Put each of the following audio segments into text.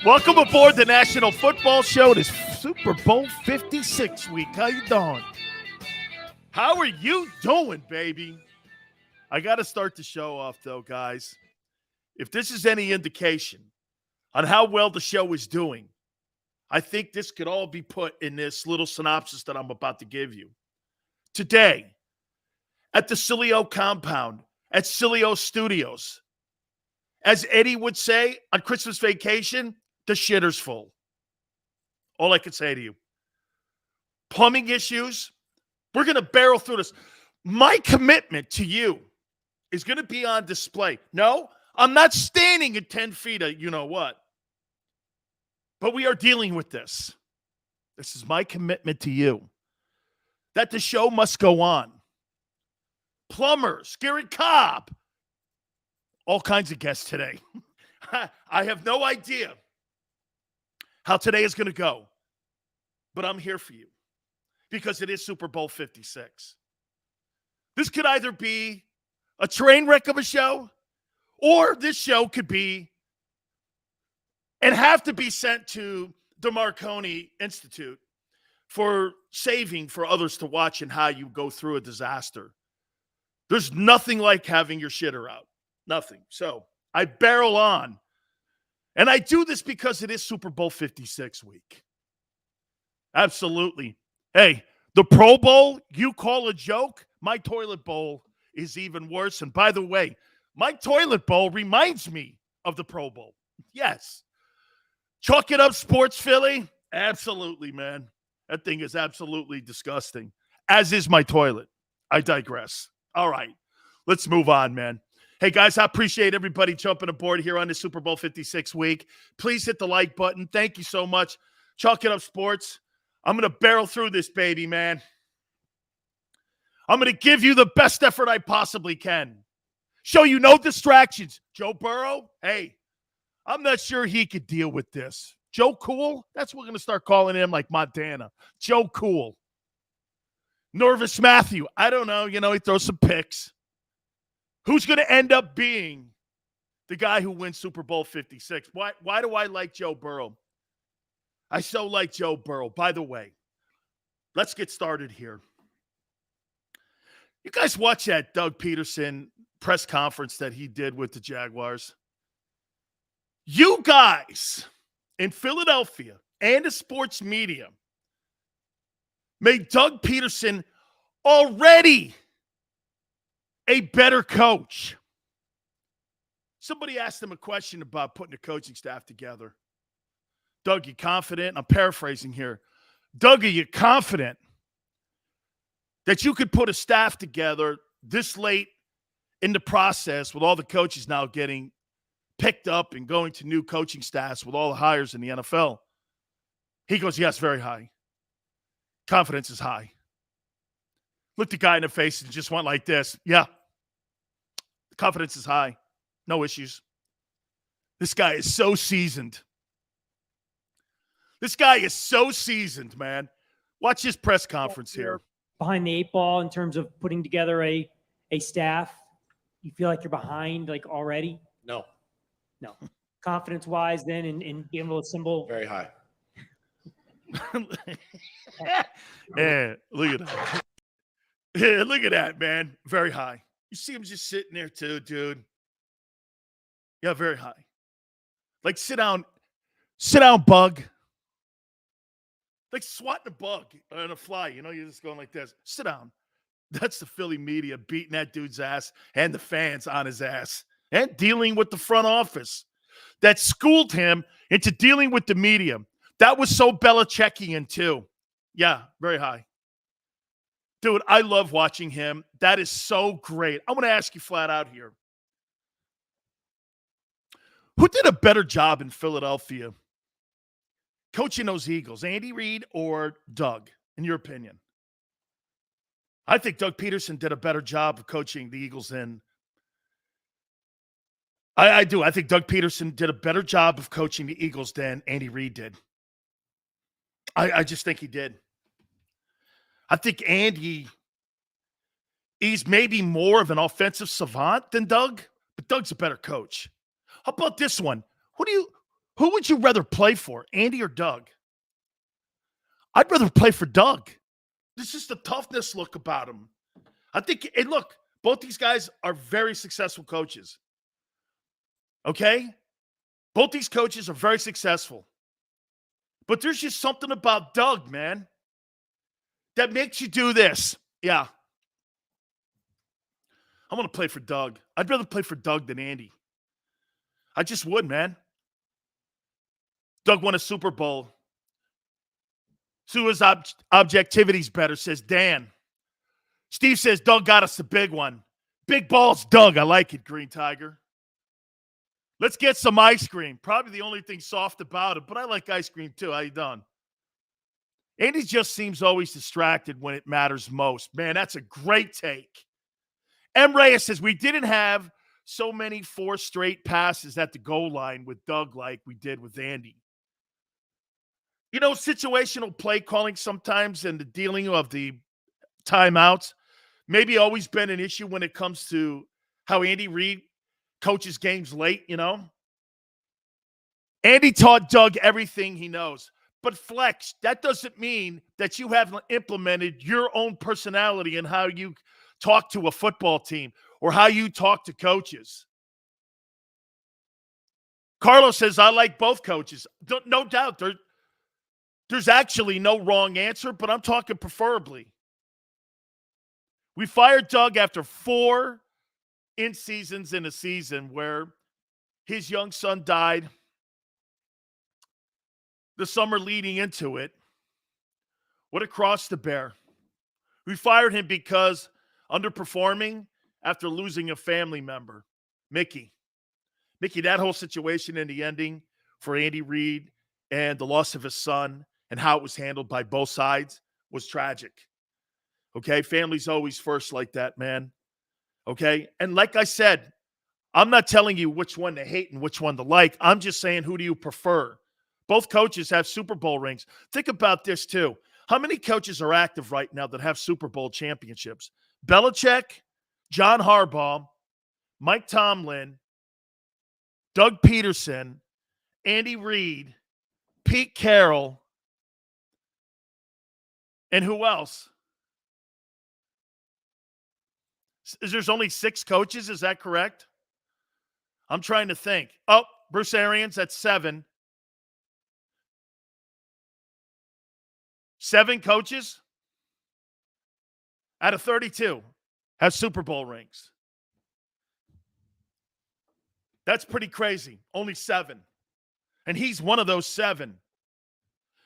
Welcome aboard the National Football Show. It is Super Bowl 56 week. How you doing? How are you doing, baby? I got to start the show off, though, guys. If this is any indication on how well the show is doing, I think this could all be put in this little synopsis that I'm about to give you. Today, at the Sileo compound, at Sileo Studios, as Eddie would say on Christmas vacation, the shitter's full. All I can say to you. Plumbing issues. We're going to barrel through this. My commitment to you is going to be on display. No, I'm not standing at 10 feet of you know what. But we are dealing with this. This is my commitment to you. That the show must go on. Plumbers, Garry, Cobb. All kinds of guests today. I have no idea how today is going to go. But I'm here for you because it is Super Bowl 56. This could either be a train wreck of a show or this show could be and have to be sent to the Marconi Institute for saving for others to watch and how you go through a disaster. There's nothing like having your shitter out. Nothing. So I barrel on. And I do this because it is Super Bowl 56 week. Absolutely. Hey, the Pro Bowl, you call a joke? My toilet bowl is even worse. And by the way, my toilet bowl reminds me of the Pro Bowl. Yes. Chalk it up, Sports Philly. Absolutely, man. That thing is absolutely disgusting. As is my toilet. I digress. All right. Let's move on, man. Hey, guys, I appreciate everybody jumping aboard here on the Super Bowl 56 week. Please hit the like button. Thank you so much. Chalk it up, Sports. I'm going to barrel through this, baby, man. I'm going to give you the best effort I possibly can. Show you no distractions. Joe Burrow, hey, I'm not sure he could deal with this. Joe Cool, that's what we're going to start calling him like Montana. Joe Cool. Nervous Matthew, I don't know. You know, he throws some picks. Who's going to end up being the guy who wins Super Bowl 56? Why do I like Joe Burrow? I so like Joe Burrow. By the way, let's get started here. You guys watch that Doug Peterson press conference that he did with the Jaguars? You guys in Philadelphia and the sports media made Doug Peterson already a better coach. Somebody asked him a question about putting a coaching staff together. Doug, you confident? I'm paraphrasing here. Doug, are you confident that you could put a staff together this late in the process with all the coaches now getting picked up and going to new coaching staffs with all the hires in the NFL? He goes, yes, very high. Confidence is high. Looked the guy in the face and just went like this. Yeah. Confidence is high. No issues. This guy is so seasoned. This guy is so seasoned, man. Watch his press conference here. Behind the eight ball in terms of putting together a staff. You feel like you're behind like already? No. Confidence-wise then in being able to assemble. Very high. Yeah, look at that. Yeah, look at that, man. Very high. You see him just sitting there too, dude. Yeah, very high. Like, sit down, bug. Like swatting a bug on a fly. You know, you're just going like this. Sit down. That's the Philly media beating that dude's ass and the fans on his ass and dealing with the front office that schooled him into dealing with the media. That was so Belichickian too. Yeah, very high. Dude, I love watching him. That is so great. I want to ask you flat out here. Who did a better job in Philadelphia coaching those Eagles, Andy Reid or Doug, in your opinion? I think Doug Peterson did a better job of coaching the Eagles than I do. I think Doug Peterson did a better job of coaching the Eagles than Andy Reid did. I just think he did. I think Andy, he's maybe more of an offensive savant than Doug, but Doug's a better coach. How about this one? Who would you rather play for, Andy or Doug? I'd rather play for Doug. There's just a toughness look about him. I think, and look, both these guys are very successful coaches. Okay? Both these coaches are very successful. But there's just something about Doug, man, that makes you do this. Yeah. I'm going to play for Doug. I'd rather play for Doug than Andy. I just would, man. Doug won a Super Bowl. So his objectivity's better, says Dan. Steve says Doug got us a big one. Big balls, Doug. I like it, Green Tiger. Let's get some ice cream. Probably the only thing soft about it, but I like ice cream too. How you doing? Andy just seems always distracted when it matters most. Man, that's a great take. M. Reyes says we didn't have so many 4 straight passes at the goal line with Doug like we did with Andy. You know, situational play calling sometimes and the dealing of the timeouts maybe always been an issue when it comes to how Andy Reid coaches games late, you know. Andy taught Doug everything he knows. But Flex, that doesn't mean that you haven't implemented your own personality in how you talk to a football team or how you talk to coaches. Carlos says, I like both coaches. No doubt. There's actually no wrong answer, but I'm talking preferably. We fired Doug after 4 in-seasons in a season where his young son died the summer leading into it. What a cross to bear. We fired him because underperforming after losing a family member, Mickey. Mickey, that whole situation in the ending for Andy Reid and the loss of his son and how it was handled by both sides was tragic. Okay, family's always first like that, man. Okay, and like I said, I'm not telling you which one to hate and which one to like. I'm just saying, who do you prefer? Both coaches have Super Bowl rings. Think about this, too. How many coaches are active right now that have Super Bowl championships? Belichick, John Harbaugh, Mike Tomlin, Doug Peterson, Andy Reid, Pete Carroll, and who else? There's only 6 coaches, is that correct? I'm trying to think. Oh, Bruce Arians, that's 7. 7 coaches out of 32 have Super Bowl rings. That's pretty crazy. Only 7. And he's one of those 7.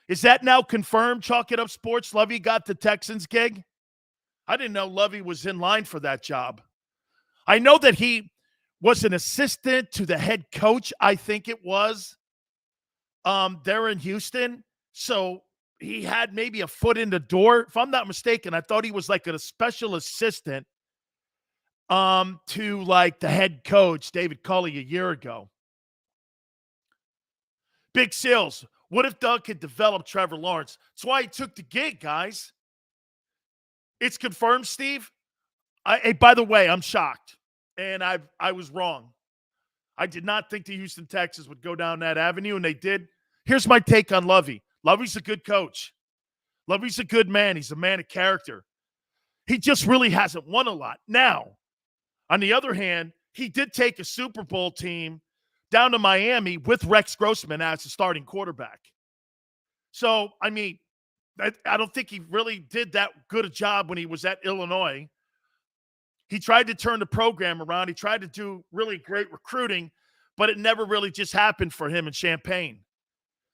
Is that now confirmed, Chalk It Up Sports? Lovey got the Texans gig? I didn't know Lovey was in line for that job. I know that he was an assistant to the head coach, I think it was, there in Houston. So he had maybe a foot in the door. If I'm not mistaken, I thought he was like a special assistant to like the head coach, David Culley, a year ago. Big Seals. What if Doug could develop Trevor Lawrence? That's why he took the gig, guys. It's confirmed, Steve. Hey, by the way, I'm shocked. And I was wrong. I did not think the Houston Texans would go down that avenue, and they did. Here's my take on Lovey. Lovey's a good coach. Lovey's a good man. He's a man of character. He just really hasn't won a lot. Now, on the other hand, he did take a Super Bowl team down to Miami with Rex Grossman as the starting quarterback. So, I mean, I don't think he really did that good a job when he was at Illinois. He tried to turn the program around. He tried to do really great recruiting, but it never really just happened for him in Champaign.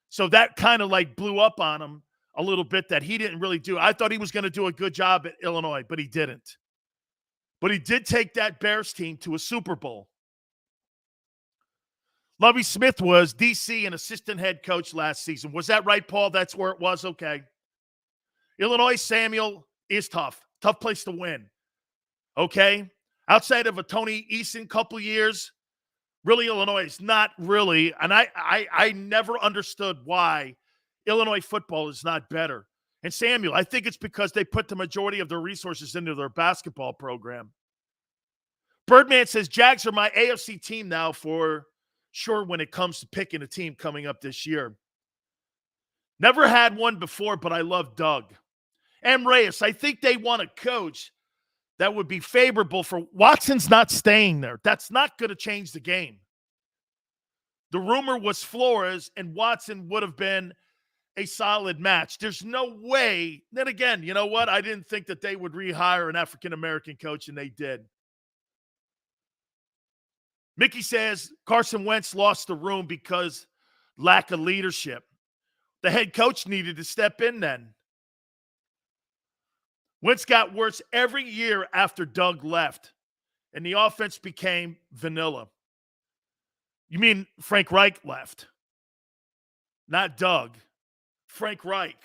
So that kind of like blew up on him a little bit that he didn't really do. I thought he was going to do a good job at Illinois, but he didn't. But he did take that Bears team to a Super Bowl. Lovie Smith was DC and assistant head coach last season. Was that right, Paul? That's where it was? Okay. Illinois, Samuel, is tough. Tough place to win. Okay? Outside of a Tony Eason couple years, really Illinois is not really, and I never understood why Illinois football is not better. And Samuel, I think it's because they put the majority of their resources into their basketball program. Birdman says, Jags are my AFC team now for sure when it comes to picking a team coming up this year. Never had one before, but I love Doug. And Reyes, I think they want a coach that would be favorable for Watson's not staying there. That's not going to change the game. The rumor was Flores and Watson would have been a solid match. There's no way. Then again, you know what? I didn't think that they would rehire an African-American coach, and they did. Mickey says Carson Wentz lost the room because lack of leadership. The head coach needed to step in then. Wentz got worse every year after Doug left, and the offense became vanilla. You mean Frank Reich left? Not Doug. Frank Reich.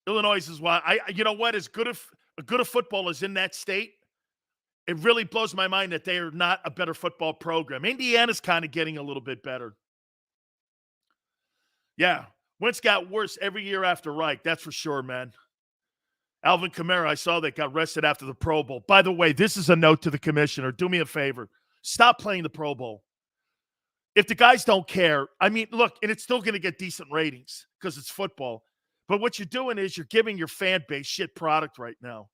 Illinois is why you know what? As good a football is in that state, it really blows my mind that they are not a better football program. Indiana's kind of getting a little bit better. Yeah, Wentz got worse every year after Reich. That's for sure, man. Alvin Kamara, I saw that got rested after the Pro Bowl. By the way, this is a note to the commissioner. Do me a favor. Stop playing the Pro Bowl. If the guys don't care, I mean, look, and it's still going to get decent ratings because it's football. But what you're doing is you're giving your fan base shit product right now.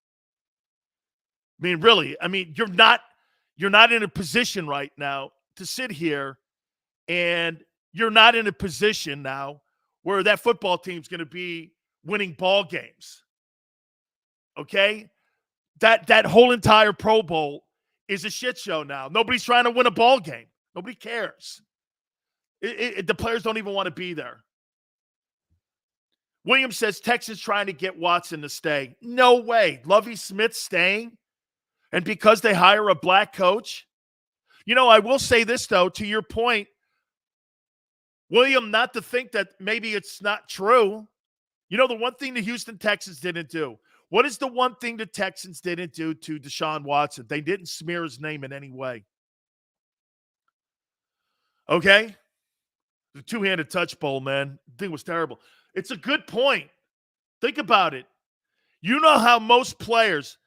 I mean, really, you're not in a position right now to sit here, and you're not in a position now where that football team's going to be winning ball games. Okay? That whole entire Pro Bowl is a shit show now. Nobody's trying to win a ball game. Nobody cares. The players don't even want to be there. Williams says Texans trying to get Watson to stay. No way. Lovie Smith staying? And because they hire a black coach? You know, I will say this, though, to your point, William, not to think that maybe it's not true. You know, the one thing the Houston Texans didn't do. What is the one thing the Texans didn't do to Deshaun Watson? They didn't smear his name in any way. Okay? The two-handed touch bowl, man. The thing was terrible. It's a good point. Think about it. You know how most players,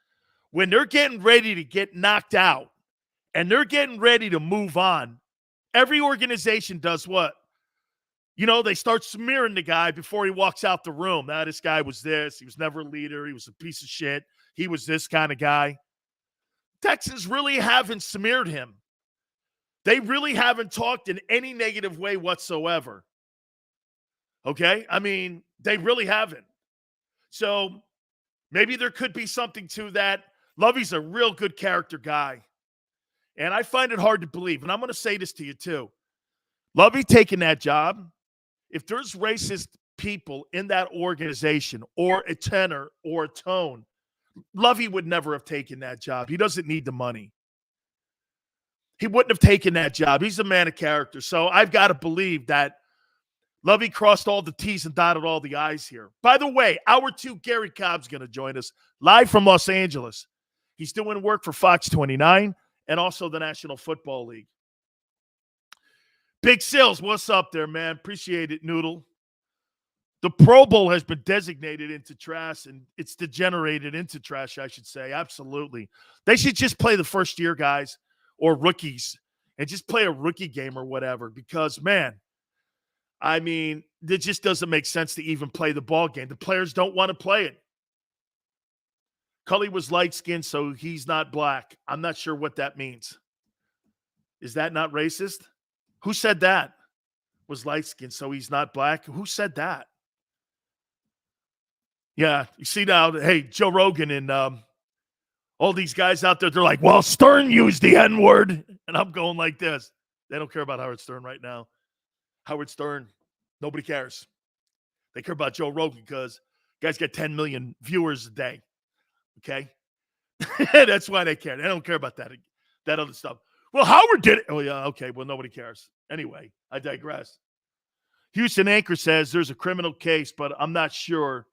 when they're getting ready to get knocked out and they're getting ready to move on, every organization does what? You know, they start smearing the guy before he walks out the room. Now, this guy was this. He was never a leader. He was a piece of shit. He was this kind of guy. Texans really haven't smeared him. They really haven't talked in any negative way whatsoever. Okay? I mean, they really haven't. So maybe there could be something to that. Lovey's a real good character guy. And I find it hard to believe. And I'm going to say this to you, too. Lovey taking that job, if there's racist people in that organization or a tenor or a tone, Lovey would never have taken that job. He doesn't need the money. He wouldn't have taken that job. He's a man of character. So I've got to believe that Lovey crossed all the T's and dotted all the I's here. By the way, hour 2, Garry Cobb's going to join us live from Los Angeles. He's doing work for Fox 29 and also the National Football League. Big Sills, what's up there, man? Appreciate it, Noodle. The Pro Bowl has been designated into trash, and it's degenerated into trash, I should say. Absolutely. They should just play the first-year guys or rookies and just play a rookie game or whatever because, man, I mean, it just doesn't make sense to even play the ball game. The players don't want to play it. Cully was light-skinned, so he's not black. I'm not sure what that means. Is that not racist? Who said that? Was light-skinned, so he's not black? Who said that? Yeah, you see now, hey, Joe Rogan and all these guys out there, they're like, well, Stern used the N-word. And I'm going like this. They don't care about Howard Stern right now. Howard Stern, nobody cares. They care about Joe Rogan because guys get 10 million viewers a day. Okay? That's why they care. They don't care about that other stuff. Well, Howard did it. Oh, yeah, okay. Well, nobody cares. Anyway, I digress. Houston Anchor says there's a criminal case, but I'm not sure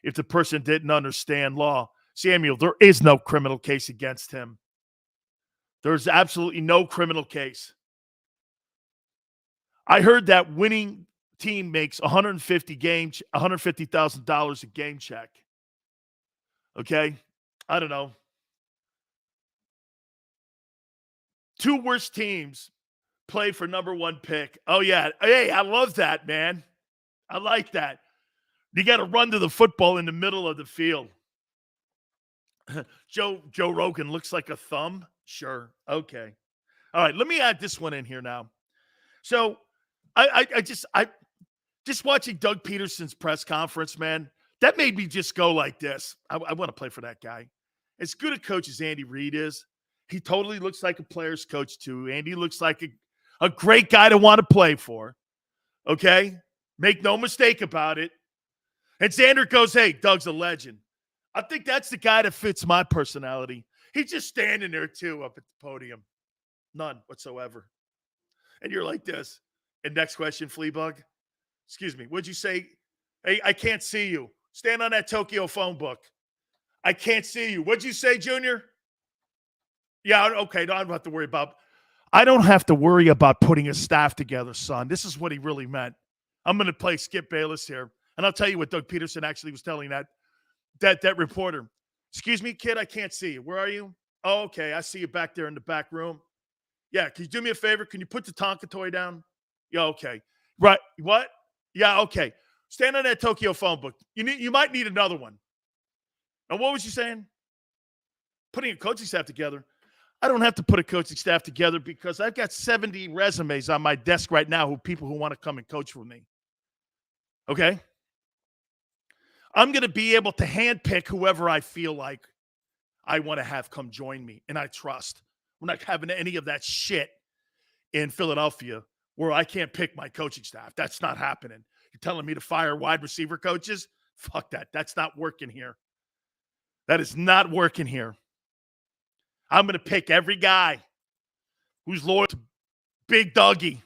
if the person didn't understand law. Samuel, there is no criminal case against him. There's absolutely no criminal case. I heard that winning team makes $150,000 a game check. Okay? I don't know. Two worst teams play for number 1 pick. Oh, yeah. Hey, I love that, man. I like that. You got to run to the football in the middle of the field. Joe Rogan looks like a thumb. Sure. Okay. All right. Let me add this one in here now. So I just watching Doug Peterson's press conference, man, that made me just go like this. I want to play for that guy. As good a coach as Andy Reid is, he totally looks like a player's coach too. Andy looks like a great guy to want to play for. Okay? Make no mistake about it. And Xander goes, hey, Doug's a legend. I think that's the guy that fits my personality. He's just standing there too up at the podium. None whatsoever. And you're like this. And next question, Fleabug. Excuse me. What'd you say? Hey, I can't see you. Stand on that Tokyo phone book. I can't see you. What'd you say, Junior? Yeah, okay. No, I don't have to worry about. I don't have to worry about putting a staff together, son. This is what he really meant. I'm going to play Skip Bayless here. And I'll tell you what Doug Peterson actually was telling that reporter. Excuse me, kid, I can't see you. Where are you? Oh, okay. I see you back there in the back room. Yeah, can you do me a favor? Can you put the Tonka toy down? Yeah, okay. Right. What? Yeah, okay. Stand on that Tokyo phone book. You might need another one. And what was you saying? Putting a coaching staff together. I don't have to put a coaching staff together because I've got 70 resumes on my desk right now people who want to come and coach for me. Okay? I'm going to be able to handpick whoever I feel like I want to have come join me, and I trust. We're not having any of that shit in Philadelphia where I can't pick my coaching staff. That's not happening. You're telling me to fire wide receiver coaches? Fuck that. That's not working here. That is not working here. I'm going to pick every guy who's loyal to Big Dougie.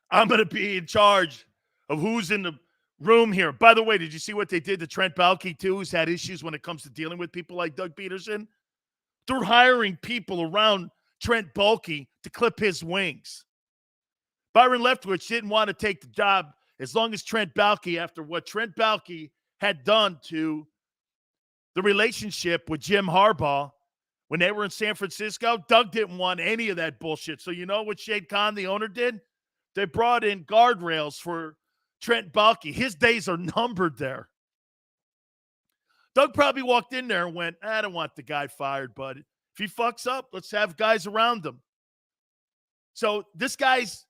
I'm going to be in charge of who's in the room here. By the way, did you see what they did to Trent Baalke, too, who's had issues when it comes to dealing with people like Doug Peterson? They're hiring people around Trent Baalke to clip his wings. Byron Leftwich didn't want to take the job as long as Trent Baalke, after what Trent Baalke had done to the relationship with Jim Harbaugh when they were in San Francisco. Doug didn't want any of that bullshit. So you know what Shade Khan, the owner, did? They brought in guardrails for Trent Baalke. His days are numbered there. Doug probably walked in there and went, I don't want the guy fired, bud. If he fucks up, let's have guys around him. So this guy's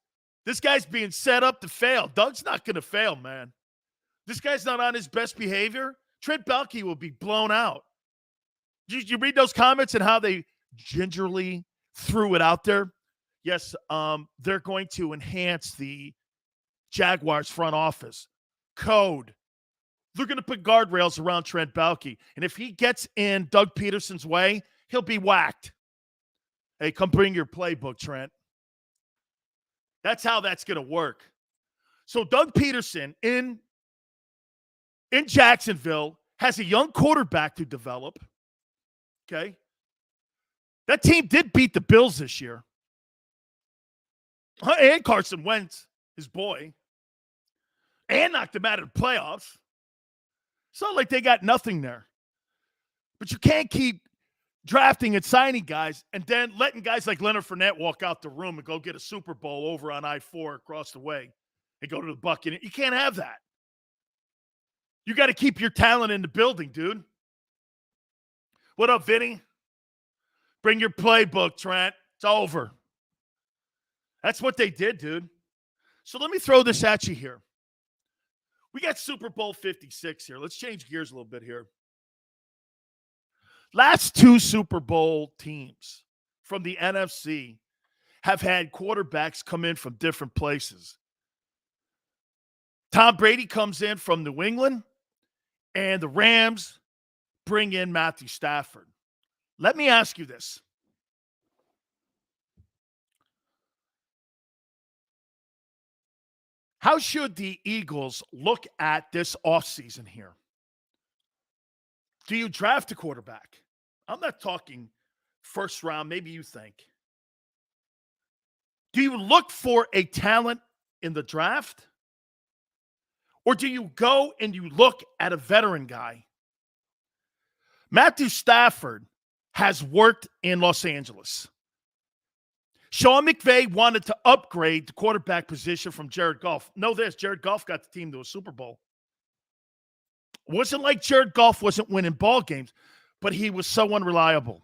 being set up to fail. Doug's not going to fail, man. This guy's not on his best behavior. Trent Baalke will be blown out. Did you read those comments and how they gingerly threw it out there? Yes, they're going to enhance the Jaguars front office code. They're going to put guardrails around Trent Baalke. And if he gets in Doug Peterson's way, he'll be whacked. Hey, come bring your playbook, Trent. That's how that's going to work. So Doug Peterson in Jacksonville has a young quarterback to develop. Okay? That team did beat the Bills this year. And Carson Wentz, his boy. And knocked them out of the playoffs. It's not like they got nothing there. But you can't keep drafting and signing guys and then letting guys like Leonard Fournette walk out the room and go get a Super Bowl over on I-4 across the way and go to the Buccaneers. You can't have that. You got to keep your talent in the building, dude. What up, Vinny? Bring your playbook, Trent. It's over. That's what they did, dude. So let me throw this at you here. We got Super Bowl 56 here. Let's change gears a little bit here. Last two Super Bowl teams from the NFC have had quarterbacks come in from different places. Tom Brady comes in from New England, and the Rams bring in Matthew Stafford. Let me ask you this. How should the Eagles look at this offseason here? Do you draft a quarterback? I'm not talking first round, maybe you think. Do you look for a talent in the draft? Or do you go and you look at a veteran guy? Matthew Stafford has worked in Los Angeles. Sean McVay wanted to upgrade the quarterback position from Jared Goff. Know this, Jared Goff got the team to a Super Bowl. It wasn't like Jared Goff wasn't winning ball games, but he was so unreliable.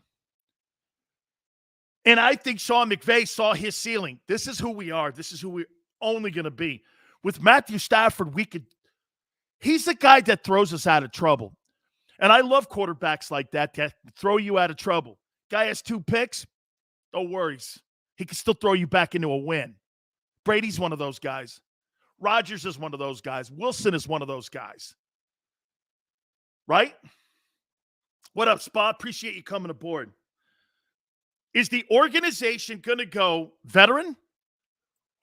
And I think Sean McVay saw his ceiling. This is who we are. This is who we're only going to be. With Matthew Stafford, he's the guy that throws us out of trouble. And I love quarterbacks like that throw you out of trouble. Guy has 2 picks, no worries. He can still throw you back into a win. Brady's one of those guys. Rodgers is one of those guys. Wilson is one of those guys. Right? What up, Spot? Appreciate you coming aboard. Is the organization going to go veteran?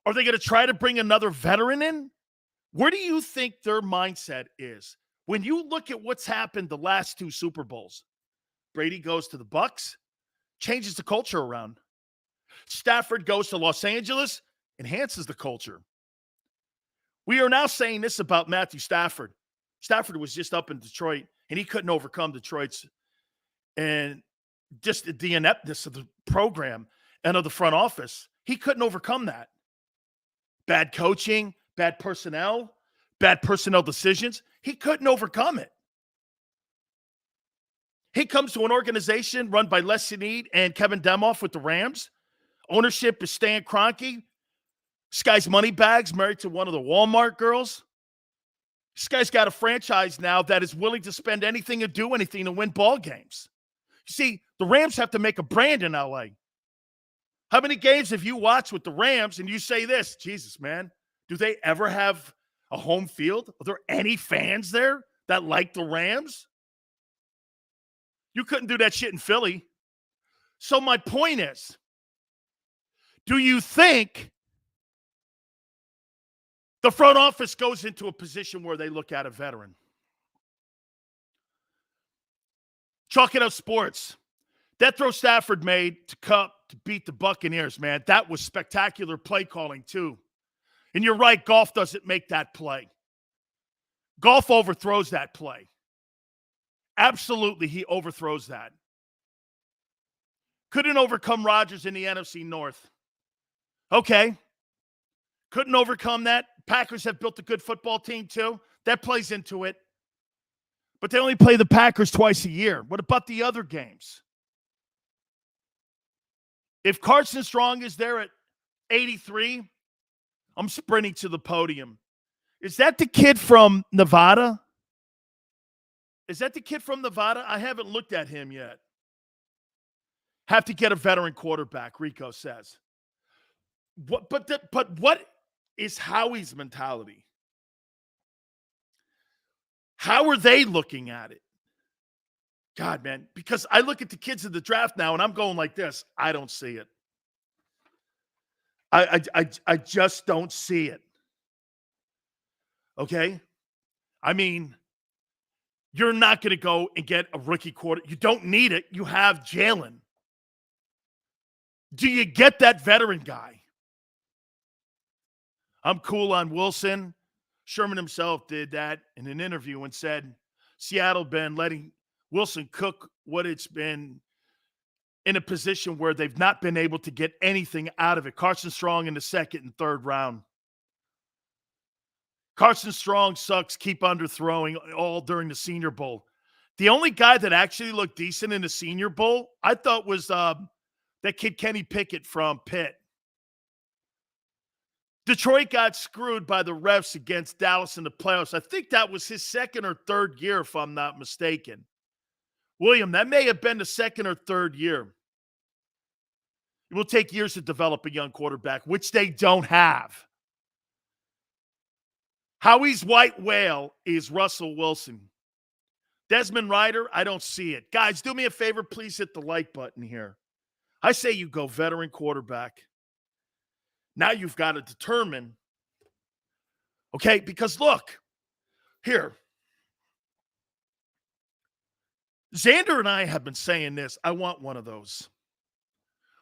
Are they going to try to bring another veteran in? Where do you think their mindset is? When you look at what's happened the last 2 Super Bowls, Brady goes to the Bucs, changes the culture around. Stafford goes to Los Angeles, enhances the culture. We are now saying this about Matthew Stafford. Stafford was just up in Detroit, and he couldn't overcome Detroit's and just the ineptness of the program and of the front office. He couldn't overcome that. Bad coaching, bad personnel decisions. He couldn't overcome it. He comes to an organization run by Les Snead and Kevin Demoff with the Rams. Ownership is Stan Kroenke. This guy's money bags, married to one of the Walmart girls. This guy's got a franchise now that is willing to spend anything and do anything to win ball games. You see, the Rams have to make a brand in LA. How many games have you watched with the Rams and you say this, Jesus, man, do they ever have a home field? Are there any fans there that like the Rams? You couldn't do that shit in Philly. So my point is, do you think the front office goes into a position where they look at a veteran? Chalk it up sports. That throw Stafford made to Cup to beat the Buccaneers, man, that was spectacular play calling too. And you're right, Goff doesn't make that play. Goff overthrows that play. Absolutely, he overthrows that. Couldn't overcome Rodgers in the NFC North. Okay. Couldn't overcome that. Packers have built a good football team too. That plays into it. But they only play the Packers twice a year. What about the other games? If Carson Strong is there at 83, I'm sprinting to the podium. Is that the kid from Nevada? Is that the kid from Nevada? I haven't looked at him yet. Have to get a veteran quarterback, Rico says. But what is Howie's mentality? How are they looking at it? God, man, because I look at the kids in the draft now and I'm going like this. I don't see it. I just don't see it. Okay? I mean, you're not going to go and get a rookie quarter. You don't need it. You have Jalen. Do you get that veteran guy? I'm cool on Wilson. Sherman himself did that in an interview and said Seattle been letting Wilson cook what it's been in a position where they've not been able to get anything out of it. Carson Strong in the second and third round. Carson Strong sucks, keep underthrowing all during the Senior Bowl. The only guy that actually looked decent in the Senior Bowl, I thought was that kid Kenny Pickett from Pitt. Detroit got screwed by the refs against Dallas in the playoffs. I think that was his second or third year, if I'm not mistaken. William, that may have been the second or third year. It will take years to develop a young quarterback, which they don't have. Howie's white whale is Russell Wilson. Desmond Ridder, I don't see it. Guys, do me a favor. Please hit the like button here. I say you go veteran quarterback. Now you've got to determine, okay, because look, here, Xander and I have been saying this. I want one of those.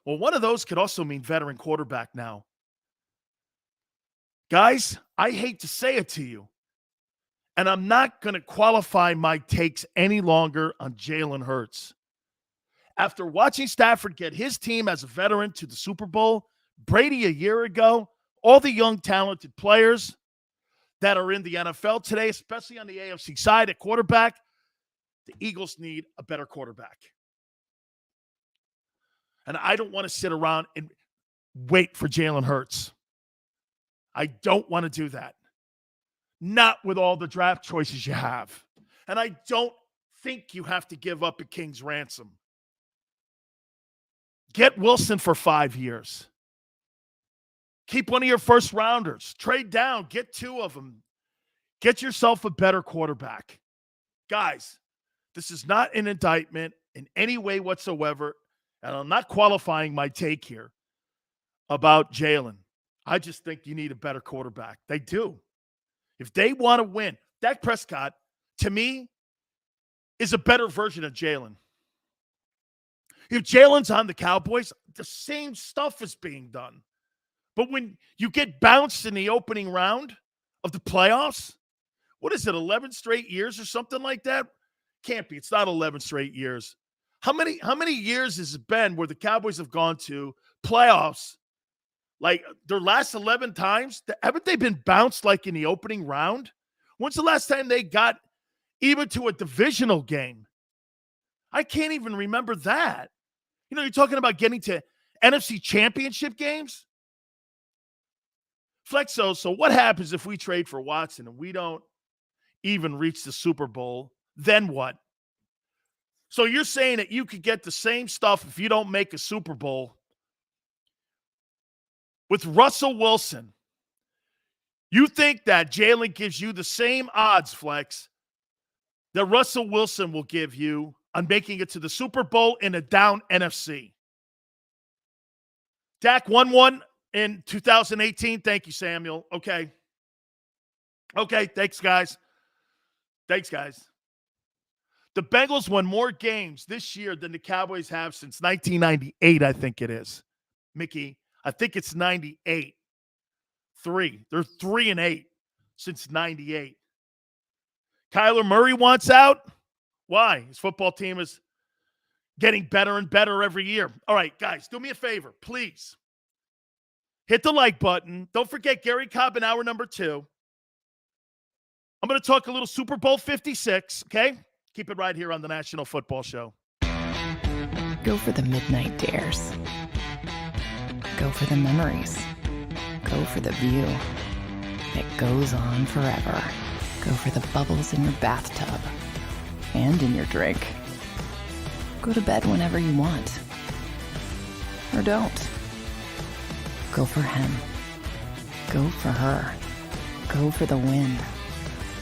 Well, one of those could also mean veteran quarterback now. Guys, I hate to say it to you, and I'm not going to qualify my takes any longer on Jalen Hurts. After watching Stafford get his team as a veteran to the Super Bowl, Brady a year ago, all the young, talented players that are in the NFL today, especially on the AFC side at quarterback, the Eagles need a better quarterback. And I don't want to sit around and wait for Jalen Hurts. I don't want to do that. Not with all the draft choices you have. And I don't think you have to give up a king's ransom. Get Wilson for 5 years. Keep one of your first rounders. Trade down. Get 2 of them. Get yourself a better quarterback. Guys, this is not an indictment in any way whatsoever, and I'm not qualifying my take here about Jalen. I just think you need a better quarterback. They do. If they want to win, Dak Prescott, to me, is a better version of Jalen. If Jalen's on the Cowboys, the same stuff is being done. But when you get bounced in the opening round of the playoffs, what is it, 11 straight years or something like that? Can't be. It's not 11 straight years. How many years has it been where the Cowboys have gone to playoffs, like their last 11 times? Haven't they been bounced like in the opening round? When's the last time they got even to a divisional game? I can't even remember that. You know, you're talking about getting to NFC championship games? Flexo, so what happens if we trade for Watson and we don't even reach the Super Bowl? Then what? So you're saying that you could get the same stuff if you don't make a Super Bowl with Russell Wilson. You think that Jalen gives you the same odds, Flex, that Russell Wilson will give you on making it to the Super Bowl in a down NFC? Dak won one in 2018. Thank you, Samuel. Okay. Thanks, guys. The Bengals won more games this year than the Cowboys have since 1998, I think it is. Mickey, I think it's 98. 3. They're 3-8 since 98. Kyler Murray wants out. Why? His football team is getting better and better every year. All right, guys, do me a favor, please. Hit the like button. Don't forget Garry Cobb in hour number 2. I'm going to talk a little Super Bowl 56, okay? Keep it right here on the National Football Show. Go for the midnight dares. Go for the memories. Go for the view that goes on forever. Go for the bubbles in your bathtub and in your drink. Go to bed whenever you want. Or don't. Go for him. Go for her. Go for the win.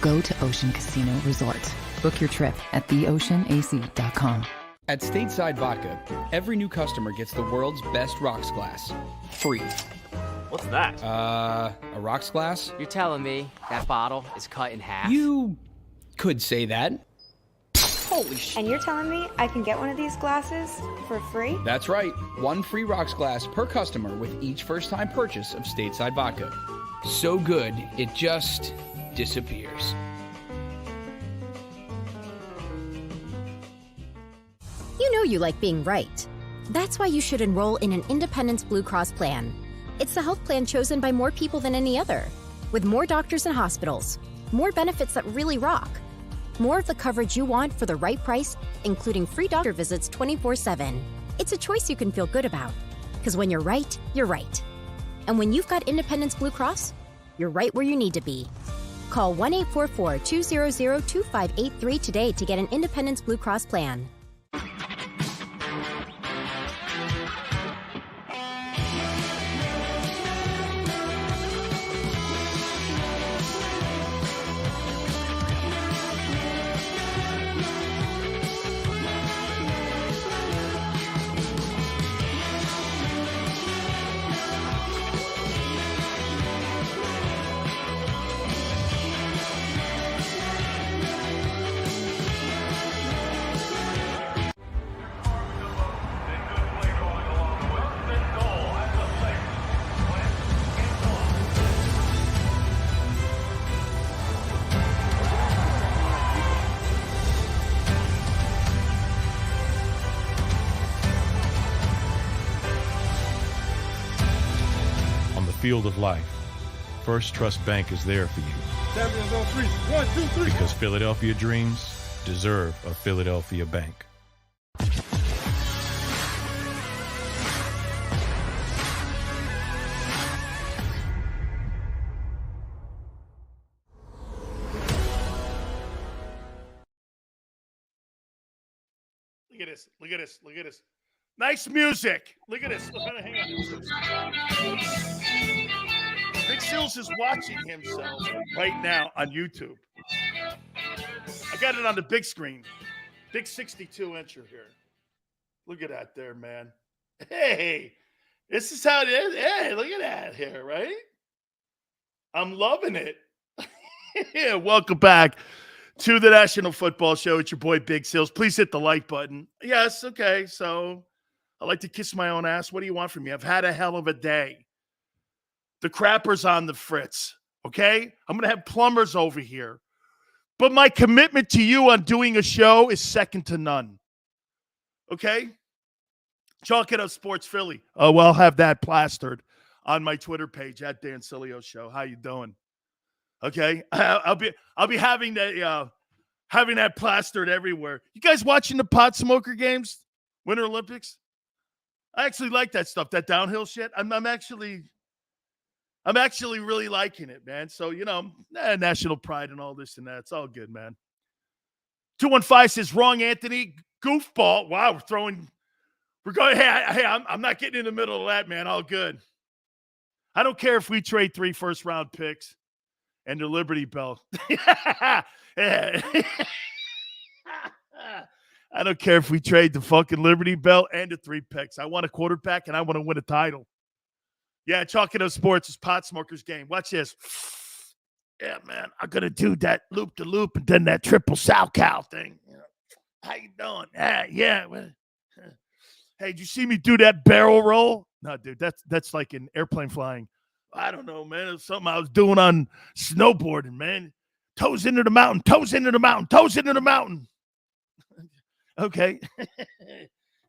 Go to Ocean Casino Resort. Book your trip at theoceanac.com. At Stateside Vodka, every new customer gets the world's best rocks glass. Free. What's that? A rocks glass? You're telling me that bottle is cut in half? You could say that. Holy shit. And you're telling me I can get one of these glasses for free? That's right. 1 free rocks glass per customer with each first-time purchase of Stateside Vodka. So good, it just disappears. You know you like being right. That's why you should enroll in an Independence Blue Cross plan. It's the health plan chosen by more people than any other, with more doctors and hospitals, more benefits that really rock, more of the coverage you want for the right price, including free doctor visits 24/7. It's a choice you can feel good about, because when you're right, you're right. And when you've got Independence Blue Cross, you're right where you need to be. Call 1-844-200-2583 today to get an Independence Blue Cross plan. field of life, First Trust Bank is there for you. Champions on three. 1, 2, 3. Because Philadelphia dreams deserve a Philadelphia bank. Look at this. Look at this. Look at this. Nice music. Look at this. Hang on. Big Sills is watching himself right now on YouTube. I got it on the big screen. Big 62-incher here. Look at that there, man. Hey, this is how it is. Hey, look at that here, right? I'm loving it. Yeah, welcome back to the National Football Show. It's your boy, Big Sills. Please hit the like button. Yes, okay. So I like to kiss my own ass. What do you want from me? I've had a hell of a day. The crapper's on the fritz, okay? I'm going to have plumbers over here. But my commitment to you on doing a show is second to none, okay? Chalk it up, Sports Philly. Oh, well, I'll have that plastered on my Twitter page at Dan Sileo Show. How you doing? Okay, I'll be having that plastered everywhere. You guys watching the pot smoker games, Winter Olympics? I actually like that stuff, that downhill shit. I'm actually really liking it, man. So national pride and all this and that. It's all good, man. 215 says wrong, Anthony. Goofball. Wow, we're going. Hey, I'm not getting in the middle of that, man. All good. I don't care if we trade 3 first-round picks and the Liberty Bell. I don't care if we trade the fucking Liberty Bell and the 3 picks. I want a quarterback and I want to win a title. Yeah, Chalk It Up Sports is pot smokers game. Watch this. Yeah, man, I'm gonna do that loop to loop and then that triple sow cow thing. How you doing? Yeah. Hey, did you see me do that barrel roll? No, dude, that's like an airplane flying. I don't know, man. It was something I was doing on snowboarding, man. Toes into the mountain, toes into the mountain, toes into the mountain. Okay.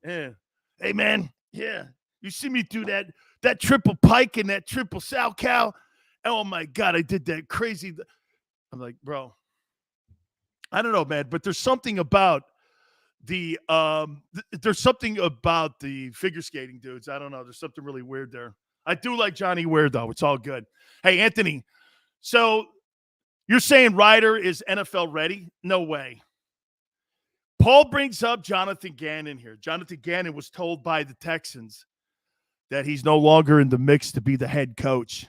Yeah. Hey, man. Yeah. You see me do that triple pike and that triple sow cow? Oh, my God. I did that crazy. I'm like, bro, I don't know, man, but there's something about the figure skating dudes. I don't know. There's something really weird there. I do like Johnny Weird, though. It's all good. Hey, Anthony, so you're saying Ryder is NFL ready? No way. Paul brings up Jonathan Gannon here. Jonathan Gannon was told by the Texans that he's no longer in the mix to be the head coach.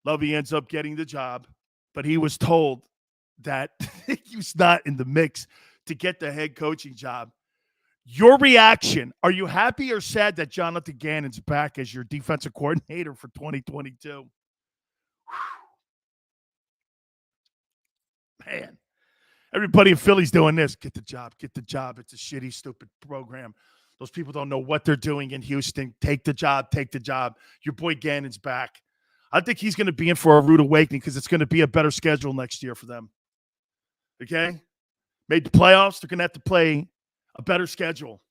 Lovey ends up getting the job, but he was told that he was not in the mix to get the head coaching job. Your reaction, are you happy or sad that Jonathan Gannon's back as your defensive coordinator for 2022? Man, everybody in Philly's doing this. Get the job. Get the job. It's a shitty, stupid program. Those people don't know what they're doing in Houston. Take the job. Take the job. Your boy Gannon's back. I think he's going to be in for a rude awakening because it's going to be a better schedule next year for them. Okay? Made the playoffs. They're going to have to play a better schedule.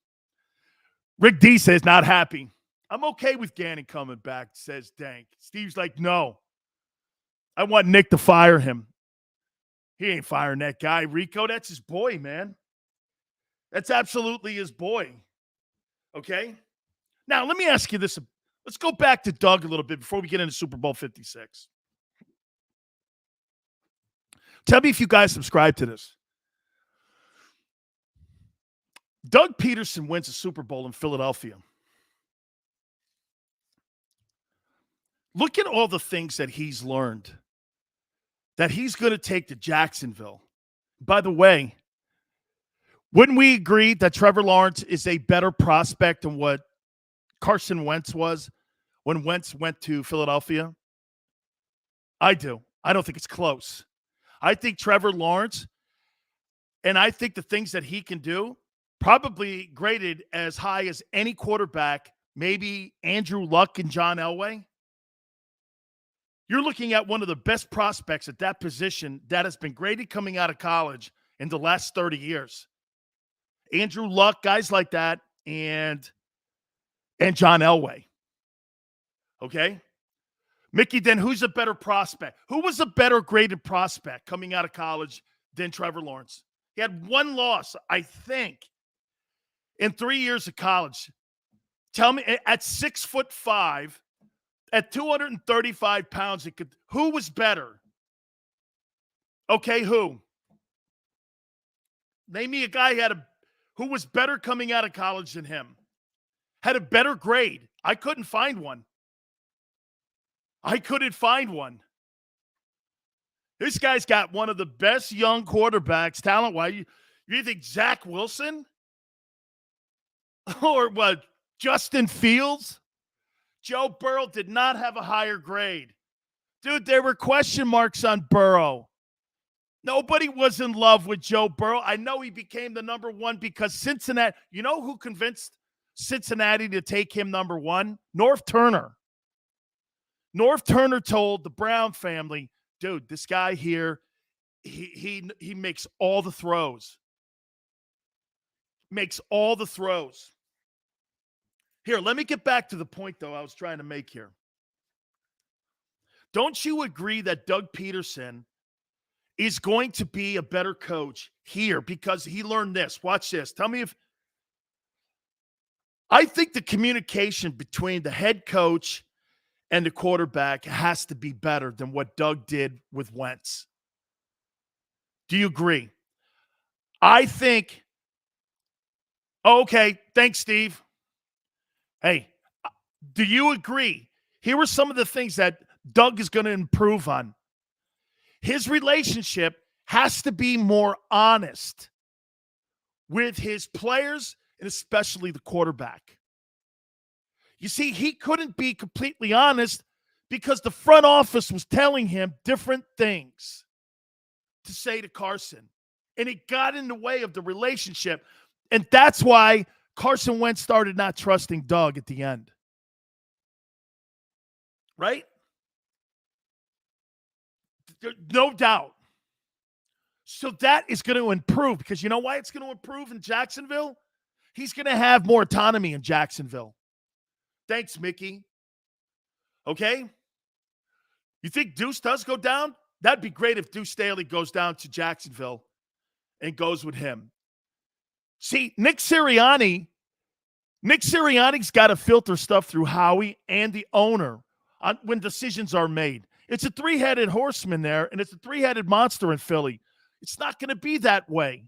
Rick D says not happy. I'm okay with Gannon coming back, says Dank. Steve's like, no. I want Nick to fire him. He ain't firing that guy. Rico, that's his boy, man. That's absolutely his boy. Okay? Now, let me ask you this. Let's go back to Doug a little bit before we get into Super Bowl 56. Tell me if you guys subscribe to this. Doug Peterson wins a Super Bowl in Philadelphia. Look at all the things that he's learned that he's going to take to Jacksonville. By the way, wouldn't we agree that Trevor Lawrence is a better prospect than what Carson Wentz was when Wentz went to Philadelphia? I do. I don't think it's close. I think Trevor Lawrence, and I think the things that he can do, probably graded as high as any quarterback, maybe Andrew Luck and John Elway. You're looking at one of the best prospects at that position that has been graded coming out of college in the last 30 years. Andrew Luck, guys like that, and John Elway. Okay? Mickey, then who's a better prospect? Who was a better graded prospect coming out of college than Trevor Lawrence? He had one loss, I think, in 3 years of college. Tell me, at 6'5", at 235 pounds, who was better? Okay, who? Name me a guy who was better coming out of college than him. Had a better grade. I couldn't find one. This guy's got one of the best young quarterbacks, talent-wise. You think Zach Wilson? Or what, Justin Fields? Joe Burrow did not have a higher grade. Dude, there were question marks on Burrow. Nobody was in love with Joe Burrow. I know he became the number one because Cincinnati, you know who convinced Cincinnati to take him number one? North Turner. North Turner told the Brown family, dude, this guy here, he makes all the throws. Makes all the throws. Here, let me get back to the point, though, I was trying to make here. Don't you agree that Doug Peterson is going to be a better coach here because he learned this? Watch this. Tell me if – I think the communication between the head coach and the quarterback has to be better than what Doug did with Wentz. Do you agree? I think – okay, thanks, Steve. Hey, do you agree? Here are some of the things that Doug is going to improve on. His relationship has to be more honest with his players and especially the quarterback. You see, he couldn't be completely honest because the front office was telling him different things to say to Carson. And it got in the way of the relationship. And that's why Carson Wentz started not trusting Doug at the end. Right? No doubt. So that is going to improve because you know why it's going to improve in Jacksonville? He's going to have more autonomy in Jacksonville. Thanks, Mickey. Okay? You think Deuce does go down? That'd be great if Deuce Staley goes down to Jacksonville and goes with him. See, Nick Sirianni's got to filter stuff through Howie and the owner when decisions are made. It's a three-headed horseman there, and it's a three-headed monster in Philly. It's not going to be that way.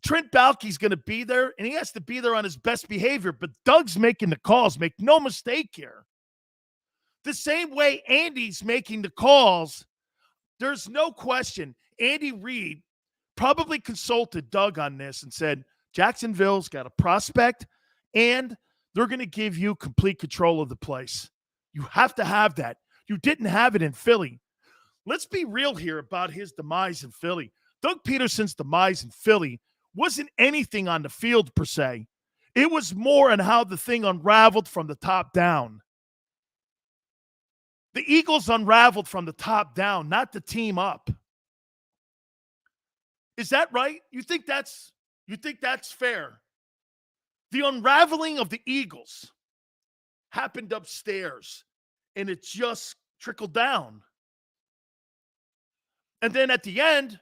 Trent Baalke's going to be there, and he has to be there on his best behavior, but Doug's making the calls. Make no mistake here. The same way Andy's making the calls, there's no question. Andy Reid probably consulted Doug on this and said, Jacksonville's got a prospect, and they're going to give you complete control of the place. You have to have that. You didn't have it in Philly. Let's be real here about his demise in Philly. Doug Peterson's demise in Philly wasn't anything on the field per se. It was more on how the thing unraveled from the top down. The Eagles unraveled from the top down, not the team up. Is that right? You think that's fair? The unraveling of the Eagles happened upstairs, and it just trickled down. And then at the end,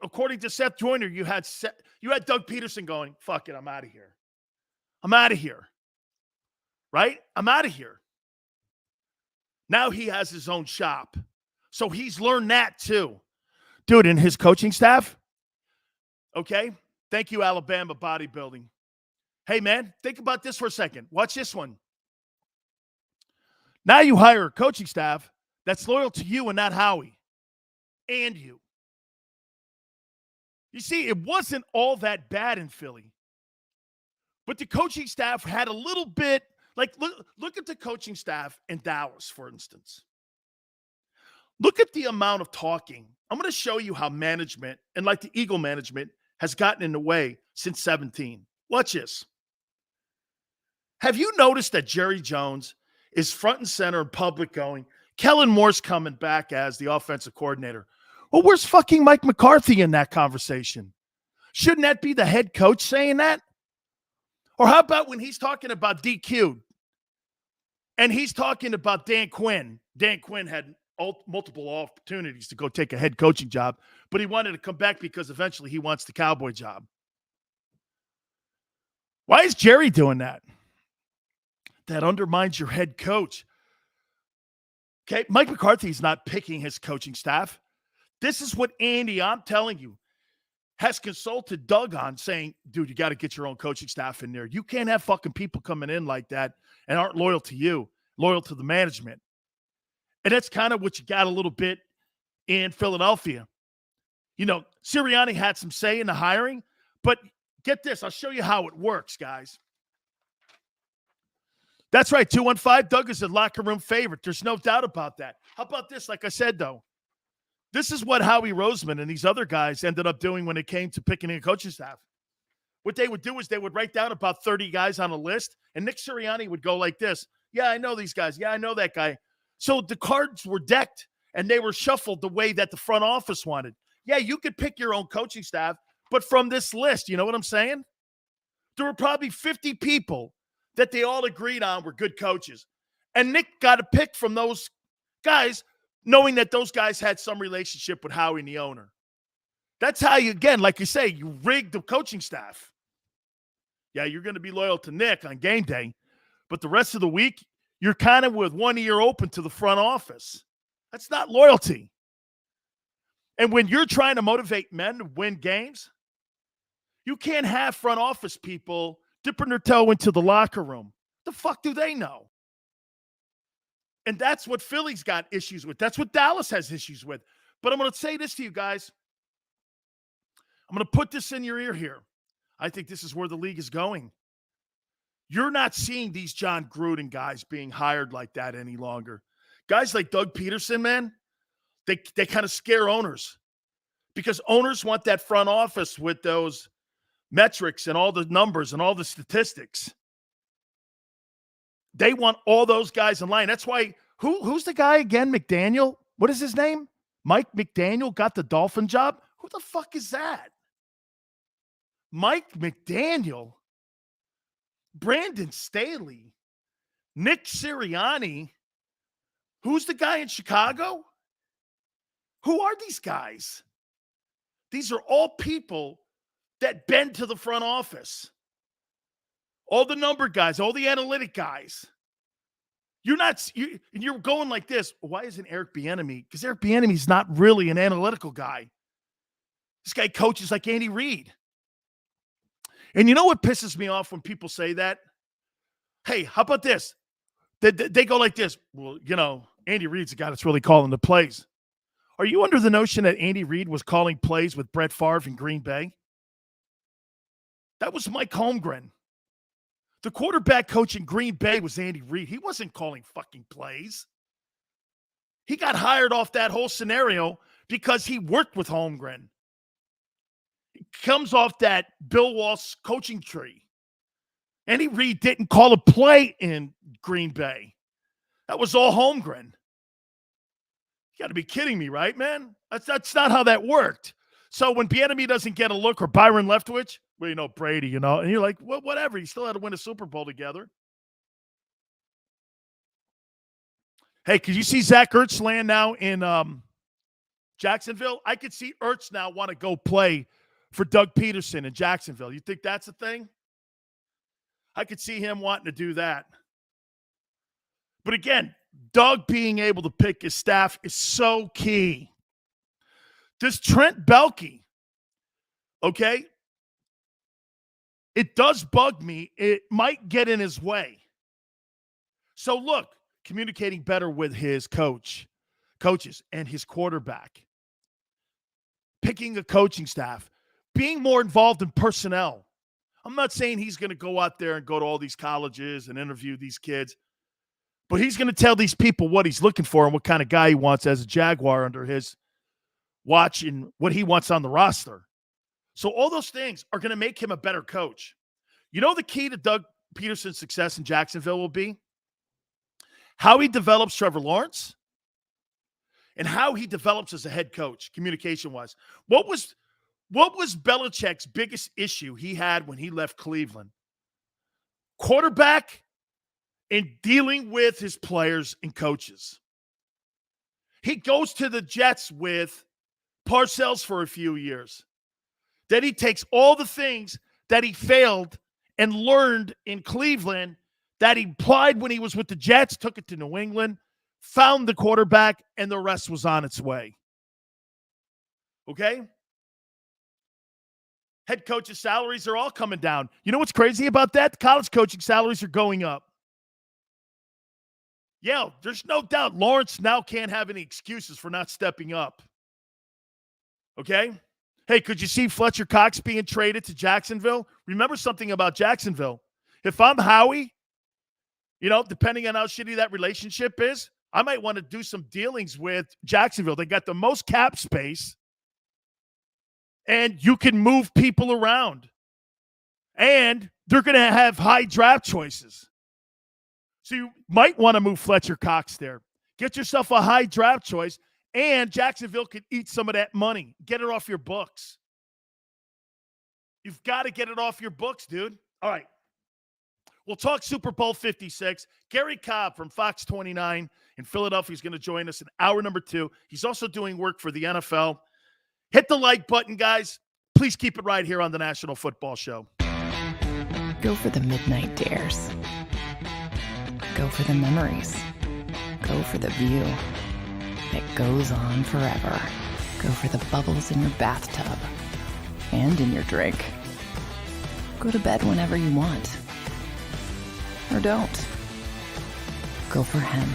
according to Seth Joyner, you had Doug Peterson going, fuck it, I'm out of here. I'm out of here. Right? I'm out of here. Now he has his own shop. So he's learned that too. Dude, in his coaching staff, okay? Thank you, Alabama Bodybuilding. Hey, man, think about this for a second. Watch this one. Now you hire a coaching staff that's loyal to you and not Howie. And you. You see, it wasn't all that bad in Philly. But the coaching staff had a little bit, like, look at the coaching staff in Dallas, for instance. Look at the amount of talking. I'm going to show you how management, and like the Eagle management, has gotten in the way since 17. Watch this. Have you noticed that Jerry Jones is front and center in public going, Kellen Moore's coming back as the offensive coordinator? Well, where's fucking Mike McCarthy in that conversation? Shouldn't that be the head coach saying that? Or how about when he's talking about DQ? And he's talking about Dan Quinn. Dan Quinn had multiple opportunities to go take a head coaching job, but he wanted to come back because eventually he wants the Cowboy job. Why is Jerry doing that? That undermines your head coach. Okay, Mike McCarthy's not picking his coaching staff. This is what Andy, I'm telling you, has consulted Doug on, saying, dude, you got to get your own coaching staff in there. You can't have fucking people coming in like that and aren't loyal to you, loyal to the management. And that's kind of what you got a little bit in Philadelphia. You know, Sirianni had some say in the hiring, but get this. I'll show you how it works, guys. That's right, 215. Doug is a locker room favorite. There's no doubt about that. How about this? Like I said, though, this is what Howie Roseman and these other guys ended up doing when it came to picking a coaching staff. What they would do is they would write down about 30 guys on a list, and Nick Sirianni would go like this. Yeah, I know these guys. Yeah, I know that guy. So the cards were decked, and they were shuffled the way that the front office wanted. Yeah, you could pick your own coaching staff, but from this list, you know what I'm saying? There were probably 50 people that they all agreed on were good coaches. And Nick got a pick from those guys, knowing that those guys had some relationship with Howie and the owner. That's how you, again, like you say, you rig the coaching staff. Yeah, you're going to be loyal to Nick on game day, but the rest of the week, you're kind of with one ear open to the front office. That's not loyalty. And when you're trying to motivate men to win games, you can't have front office people dipping their toe into the locker room. The fuck do they know? And that's what Philly's got issues with. That's what Dallas has issues with. But I'm going to say this to you guys. I'm going to put this in your ear here. I think this is where the league is going. You're not seeing these John Gruden guys being hired like that any longer. Guys like Doug Peterson, man, they kind of scare owners because owners want that front office with those metrics and all the numbers and all the statistics. They want all those guys in line. That's why, who's the guy again, McDaniel? What is his name? Mike McDaniel got the Dolphin job? Who the fuck is that? Mike McDaniel, Brandon Staley, Nick Sirianni. Who's the guy in Chicago? Who are these guys? These are all people that bend to the front office. All the number guys, all the analytic guys. You're going like this. Why isn't Eric Bieniemy? Because Eric Bieniemy's not really an analytical guy. This guy coaches like Andy Reid. And you know what pisses me off when people say that? Hey, how about this? They go like this. Well, you know, Andy Reid's the guy that's really calling the plays. Are you under the notion that Andy Reid was calling plays with Brett Favre in Green Bay? That was Mike Holmgren. The quarterback coach in Green Bay was Andy Reid. He wasn't calling fucking plays. He got hired off that whole scenario because he worked with Holmgren. He comes off that Bill Walsh coaching tree. Andy Reid didn't call a play in Green Bay. That was all Holmgren. You got to be kidding me, right, man? That's not how that worked. So when Bieniemy doesn't get a look, or Byron Leftwich, well, you know, Brady, you know, and you're like, well, whatever. You still had to win a Super Bowl together. Hey, could you see Zach Ertz land now in Jacksonville? I could see Ertz now want to go play for Doug Peterson in Jacksonville. You think that's a thing? I could see him wanting to do that. But again, Doug being able to pick his staff is so key. This Trent Baalke, okay, it does bug me. It might get in his way. So look, communicating better with his coaches and his quarterback, picking a coaching staff, being more involved in personnel. I'm not saying he's going to go out there and go to all these colleges and interview these kids, but he's going to tell these people what he's looking for and what kind of guy he wants as a Jaguar under his watch and what he wants on the roster. So all those things are going to make him a better coach. You know, the key to Doug Peterson's success in Jacksonville will be how he develops Trevor Lawrence and how he develops as a head coach, communication-wise. What was Belichick's biggest issue he had when he left Cleveland? Quarterback in dealing with his players and coaches. He goes to the Jets with Parcells for a few years. Then he takes all the things that he failed and learned in Cleveland that he applied when he was with the Jets, took it to New England, found the quarterback, and the rest was on its way. Okay? Head coaches' salaries are all coming down. You know what's crazy about that? College coaching salaries are going up. Yeah, there's no doubt Lawrence now can't have any excuses for not stepping up. Okay? Hey, could you see Fletcher Cox being traded to Jacksonville? Remember something about Jacksonville. If I'm Howie, depending on how shitty that relationship is, I might want to do some dealings with Jacksonville. They got the most cap space, and you can move people around. And they're going to have high draft choices. So you might want to move Fletcher Cox there. Get yourself a high draft choice, and Jacksonville could eat some of that money. Get it off your books. You've got to get it off your books, dude. All right. We'll talk Super Bowl 56. Garry Cobb from Fox 29 in Philadelphia is going to join us in hour number 2. He's also doing work for the NFL. Hit the like button, guys. Please keep it right here on the National Football Show. Go for the midnight dares. Go for the memories. Go for the view that goes on forever. Go for the bubbles in your bathtub and in your drink. Go to bed whenever you want. Or don't. Go for him.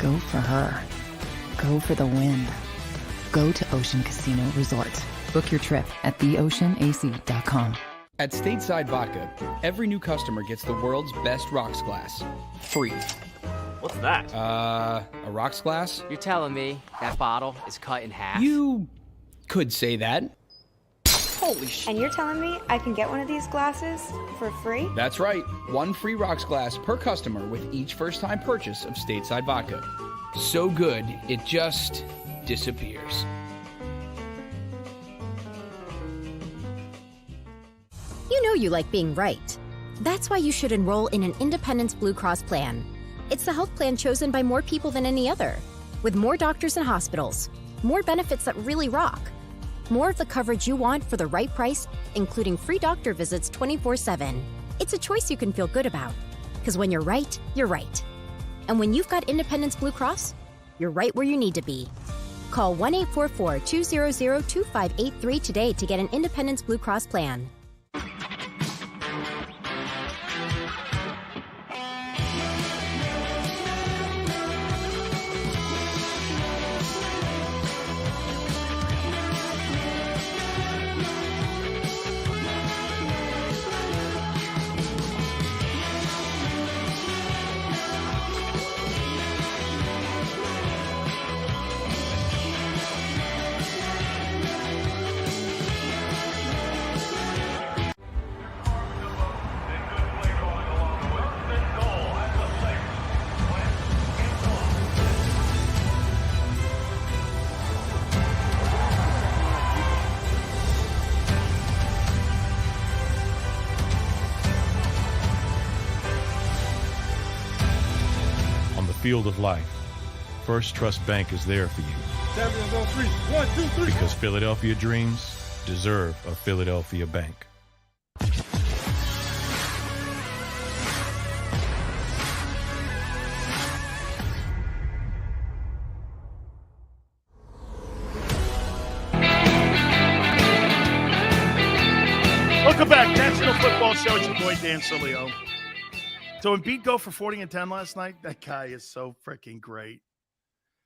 Go for her. Go for the win. Go to Ocean Casino Resort. Book your trip at theoceanac.com. At Stateside Vodka, every new customer gets the world's best rocks glass. Free. What's that? A rocks glass? You're telling me that bottle is cut in half? You could say that. Holy shit. And you're telling me I can get one of these glasses for free? That's right. One free rocks glass per customer with each first-time purchase of Stateside Vodka. So good, it just disappears. You know you like being right. That's why you should enroll in an Independence Blue Cross plan. It's the health plan chosen by more people than any other, with more doctors and hospitals, more benefits that really rock, more of the coverage you want for the right price, including free doctor visits 24/7. It's a choice you can feel good about, because when you're right, you're right. And when you've got Independence Blue Cross, you're right where you need to be. Call 1-844-200-2583 today to get an Independence Blue Cross plan. Field of life, First Trust Bank is there for you. Champions on 3. 1, 2, 3. Because Philadelphia dreams deserve a Philadelphia bank. Welcome back. National Football Show. It's your boy, Dan Sileo. So Embiid go for 40 and 10 last night. That guy is so freaking great.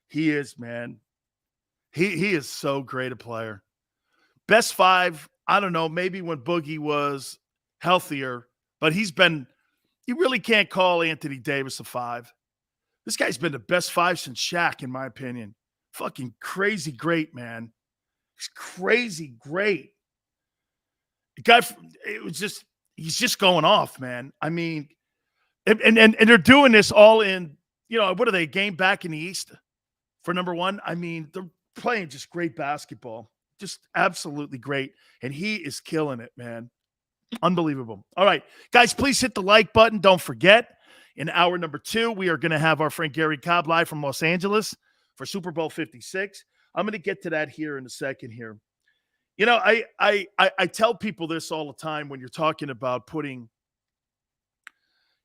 He is, man. He is so great a player. Best 5, I don't know, maybe when Boogie was healthier, but you really can't call Anthony Davis a 5. This guy's been the best 5 since Shaq, in my opinion. Fucking crazy great, man. He's crazy great. The guy, he's just going off, man. I mean, and they're doing this all in, what are they, game back in the East for number 1? I mean, they're playing just great basketball. Just absolutely great. And he is killing it, man. Unbelievable. All right, guys, please hit the like button. Don't forget, In hour number 2, we are going to have our friend Garry Cobb live from Los Angeles for Super Bowl 56. I'm going to get to that here in a second here. You know, I tell people this all the time when you're talking about putting,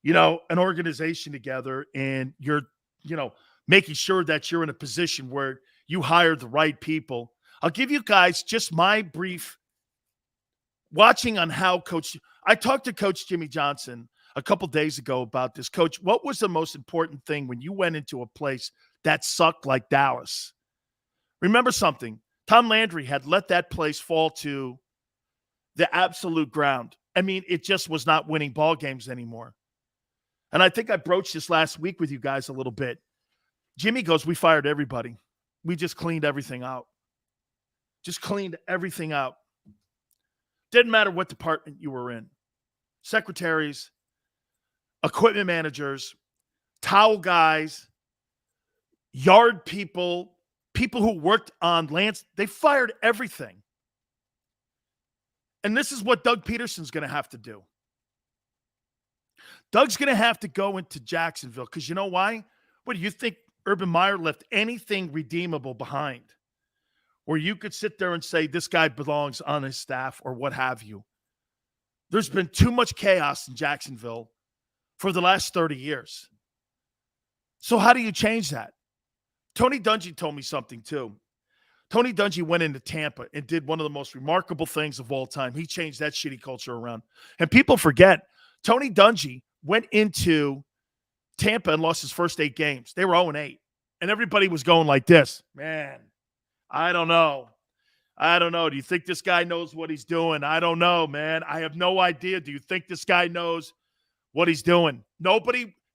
you know, an organization together and you're, you know, making sure that you're in a position where you hire the right people. I'll give you guys just my brief watching on how I talked to Coach Jimmy Johnson a couple days ago about this. Coach, what was the most important thing when you went into a place that sucked like Dallas? Remember something. Tom Landry had let that place fall to the absolute ground. I mean, it just was not winning ball games anymore. And I think I broached this last week with you guys a little bit. Jimmy goes, we fired everybody. We just cleaned everything out. Just cleaned everything out. Didn't matter what department you were in. Secretaries, equipment managers, towel guys, yard people, people who worked on lands, they fired everything. And this is what Doug Peterson's going to have to do. Doug's going to have to go into Jacksonville because you know why? What do you think Urban Meyer left anything redeemable behind? Where you could sit there and say this guy belongs on his staff or what have you. There's been too much chaos in Jacksonville for the last 30 years. So how do you change that? Tony Dungy told me something too. Tony Dungy went into Tampa and did one of the most remarkable things of all time. He changed that shitty culture around. And people forget, Tony Dungy went into Tampa and lost his first 8 games. They were 0-8. And everybody was going like this. Man, I don't know. Do you think this guy knows what he's doing? I don't know, man. I have no idea. Do you think this guy knows what he's doing?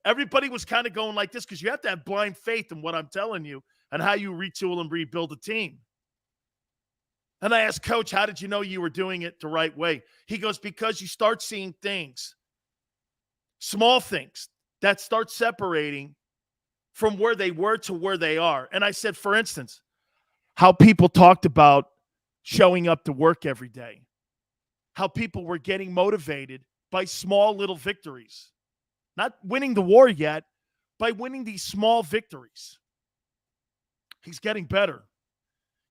Everybody was kind of going like this because you have to have blind faith in what I'm telling you and how you retool and rebuild a team. And I asked Coach, how did you know you were doing it the right way? He goes, because you start seeing things, small things that start separating from where they were to where they are. And I said, for instance, how people talked about showing up to work every day, how people were getting motivated by small little victories, not winning the war yet, by winning these small victories. He's getting better.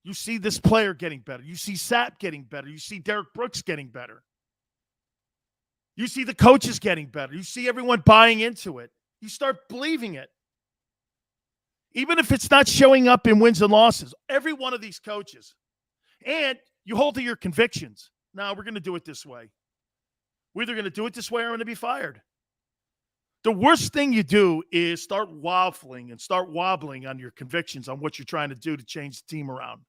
You see this player getting better. You see Sapp getting better. You see Derek Brooks getting better. You see the coaches getting better. You see everyone buying into it. You start believing it. Even if it's not showing up in wins and losses, every one of these coaches. And you hold to your convictions. Now, we're going to do it this way. We're either going to do it this way or I'm going to be fired. The worst thing you do is start waffling and start wobbling on your convictions on what you're trying to do to change the team around.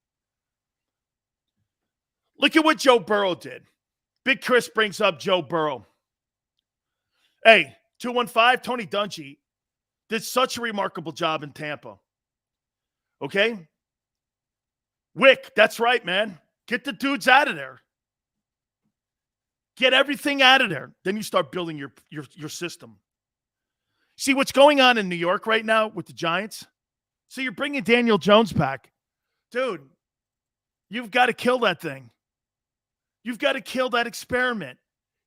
Look at what Joe Burrow did. Big Chris brings up Joe Burrow. Hey, 215, Tony Dungy did such a remarkable job in Tampa. Okay? Wick, that's right, man. Get the dudes out of there. Get everything out of there. Then you start building your system. See what's going on in New York right now with the Giants? So you're bringing Daniel Jones back. Dude, you've got to kill that thing. You've got to kill that experiment.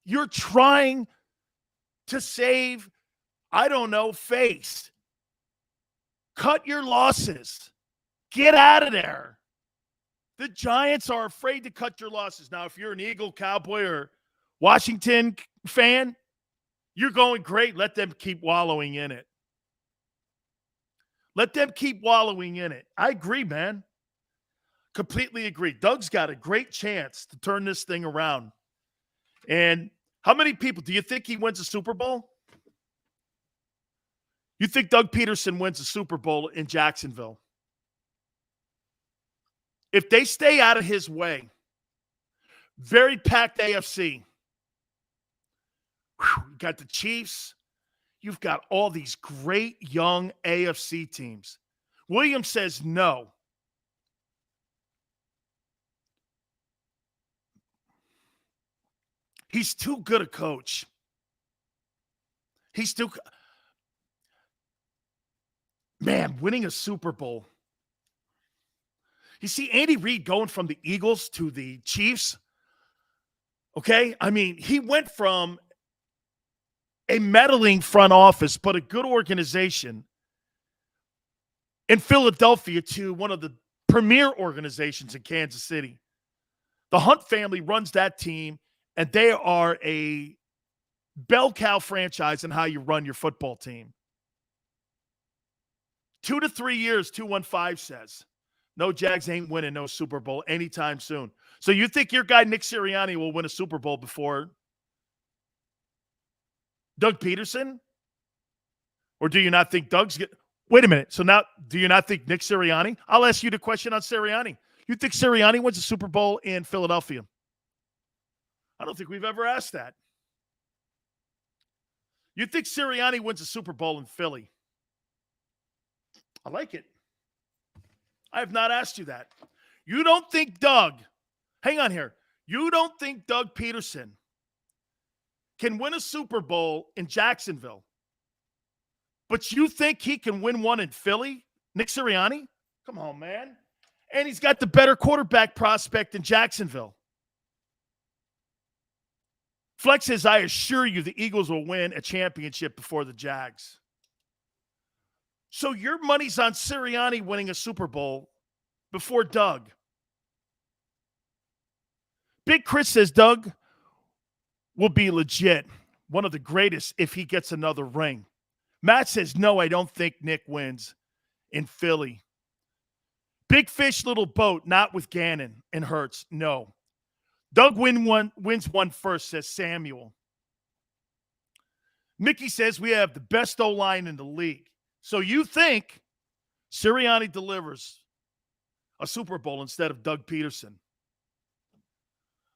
You're trying to save, I don't know, face. Cut your losses. Get out of there. The Giants are afraid to cut your losses. Now, if you're an Eagle, Cowboy, or Washington fan, you're going great. Let them keep wallowing in it. Let them keep wallowing in it. I agree, man. Completely agree. Doug's got a great chance to turn this thing around. And how many people, do you think he wins a Super Bowl? You think Doug Peterson wins a Super Bowl in Jacksonville? If they stay out of his way, very packed AFC. You got the Chiefs. You've got all these great young AFC teams. Williams says no. He's too good a coach. He's too... Man, winning a Super Bowl. You see Andy Reid going from the Eagles to the Chiefs. Okay? I mean, he went from a meddling front office, but a good organization in Philadelphia to one of the premier organizations in Kansas City. The Hunt family runs that team, and they are a bell cow franchise in how you run your football team. 2 to 3 years, 215 says. No, Jags ain't winning no Super Bowl anytime soon. So you think your guy Nick Sirianni will win a Super Bowl before Doug Peterson? Or do you not think Doug's get? Wait a minute. So now, do you not think Nick Sirianni? I'll ask you the question on Sirianni. You think Sirianni wins a Super Bowl in Philadelphia? I don't think we've ever asked that. You think Sirianni wins a Super Bowl in Philly? I like it. I have not asked you that. You don't think Doug, hang on here. You don't think Doug Peterson can win a Super Bowl in Jacksonville, but you think he can win one in Philly? Nick Sirianni? Come on, man. And he's got the better quarterback prospect in Jacksonville. Flex says, I assure you the Eagles will win a championship before the Jags. So your money's on Sirianni winning a Super Bowl before Doug. Big Chris says Doug will be legit, one of the greatest if he gets another ring. Matt says, no, I don't think Nick wins in Philly. Big fish, little boat, not with Gannon and Hurts. No. Doug wins one first, says Samuel. Mickey says we have the best O-line in the league. So you think Sirianni delivers a Super Bowl instead of Doug Peterson?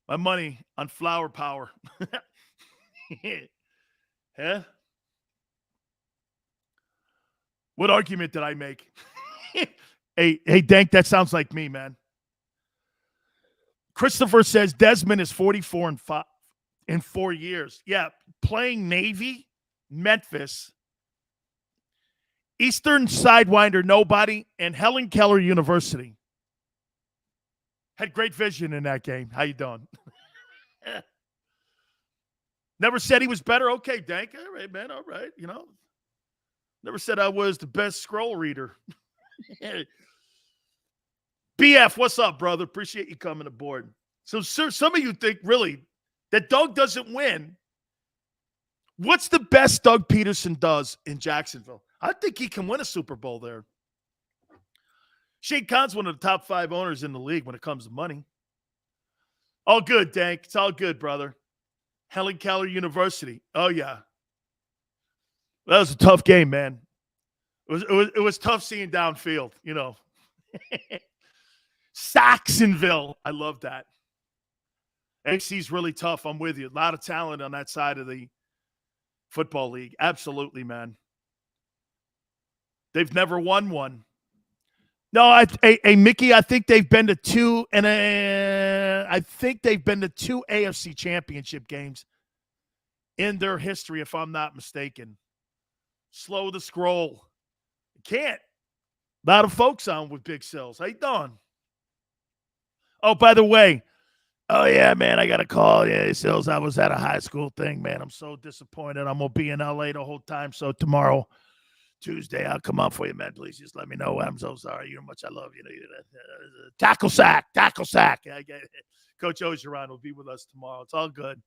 My money on flower power. Huh? What argument did I make? Hey, Dank, that sounds like me, man. Christopher says Desmond is 44 in 4 years. Yeah, playing Navy, Memphis, Eastern Sidewinder, nobody, and Helen Keller University. Had great vision in that game. How you doing? Never said he was better. Okay, Dank. All right, man. All right. You know, never said I was the best scroll reader. BF, what's up, brother? Appreciate you coming aboard. So, sir, some of you think really that Doug doesn't win. What's the best Doug Peterson does in Jacksonville? I think he can win a Super Bowl there. Shane Khan's one of the top 5 owners in the league when it comes to money. All good, Dank. It's all good, brother. Helen Keller University. Oh, yeah. That was a tough game, man. It was tough seeing downfield, you know. Saxonville. I love that. AC's really tough. I'm with you. A lot of talent on that side of the football league. Absolutely, man. They've never won one. No, Mickey, I think they've been to 2, and I think they've been to 2 AFC championship games in their history, if I'm not mistaken. Slow the scroll. Can't. A lot of folks on with Big Sills. How you doing? Oh, by the way, oh, yeah, man, I got a call. Yeah, Sills, I was at a high school thing, man. I'm so disappointed. I'm going to be in L.A. the whole time, so tomorrow, Tuesday, I'll come up for you, man. Please just let me know. I'm so sorry. You know how much I love you. Tackle sack. I get it. Coach Ogeron will be with us tomorrow. It's all good.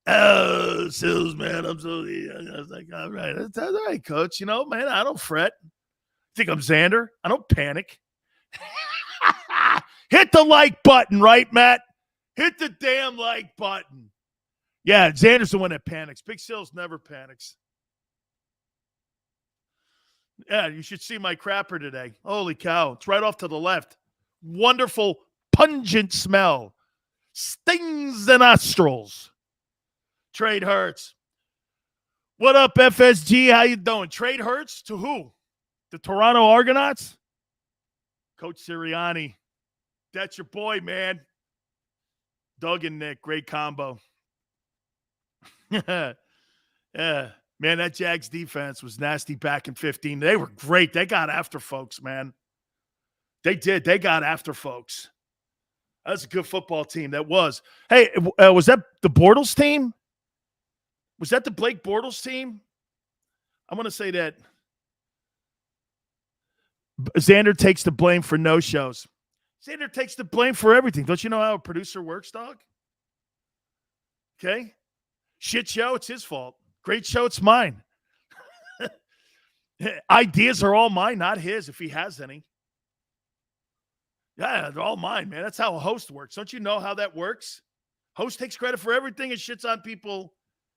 Oh, Sills, man, I'm so. I was like, all right, that's all right, Coach. You know, man, I don't fret. Think I'm Xander? I don't panic. Hit the like button, right, Matt? Hit the damn like button. Yeah, Xander's the one that panics. Big Sills never panics. Yeah, you should see my crapper today. Holy cow. It's right off to the left. Wonderful, pungent smell. Stings the nostrils. Trade Hurts. What up, FSG? How you doing? Trade Hurts to who? The Toronto Argonauts? Coach Sirianni. That's your boy, man. Doug and Nick, great combo. Yeah. Man, that Jags defense was nasty back in 15. They were great. They got after folks, man. They did. They got after folks. That's a good football team. That was. Hey, was that the Bortles team? Was that the Blake Bortles team? I'm going to say that Xander takes the blame for no-shows. Xander takes the blame for everything. Don't you know how a producer works, dog? Okay? Shit show, it's his fault. Great show, it's mine. Ideas are all mine, not his, if he has any. Yeah, they're all mine, man. That's how a host works. Don't you know how that works? Host takes credit for everything and shits on people.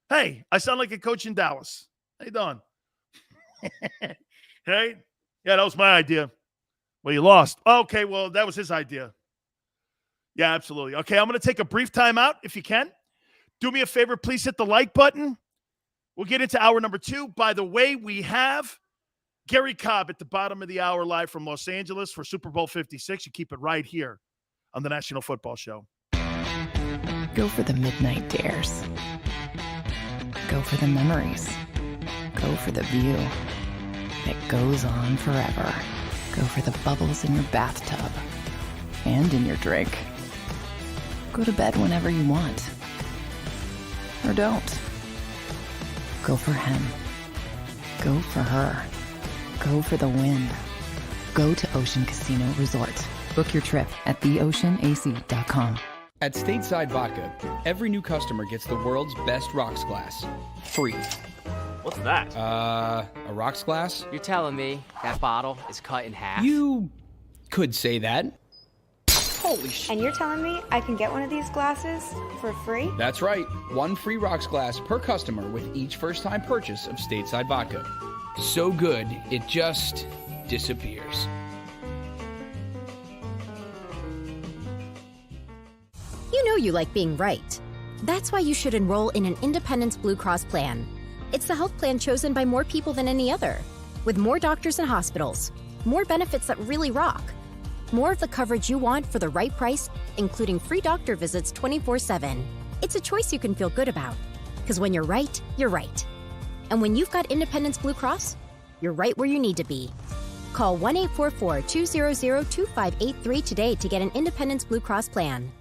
Hey, I sound like a coach in Dallas. How you doing? Hey? Yeah, that was my idea. Well, you lost. Okay, well, that was his idea. Yeah, absolutely. Okay, I'm going to take a brief timeout if you can. Do me a favor, please hit the like button. We'll get into hour number 2. By the way, we have Garry Cobb at the bottom of the hour live from Los Angeles for Super Bowl 56. You keep it right here on the National Football Show. Go for the midnight dares. Go for the memories. Go for the view that goes on forever. Go for the bubbles in your bathtub and in your drink. Go to bed whenever you want. Or don't. Go for him. Go for her. Go for the win. Go to Ocean Casino Resort. Book your trip at theoceanac.com. At Stateside Vodka, every new customer gets the world's best rocks glass. Free. What's that? A rocks glass? You're telling me that bottle is cut in half? You could say that. Holy shit. And you're telling me I can get one of these glasses for free? That's right. 1 free rocks glass per customer with each first-time purchase of Stateside Vodka. So good, it just disappears. You know you like being right. That's why you should enroll in an Independence Blue Cross plan. It's the health plan chosen by more people than any other, with more doctors and hospitals, more benefits that really rock, more of the coverage you want for the right price, including free doctor visits 24/7. It's a choice you can feel good about, because when you're right, you're right. And when you've got Independence Blue Cross, you're right where you need to be. Call 1-844-200-2583 today to get an Independence Blue Cross plan.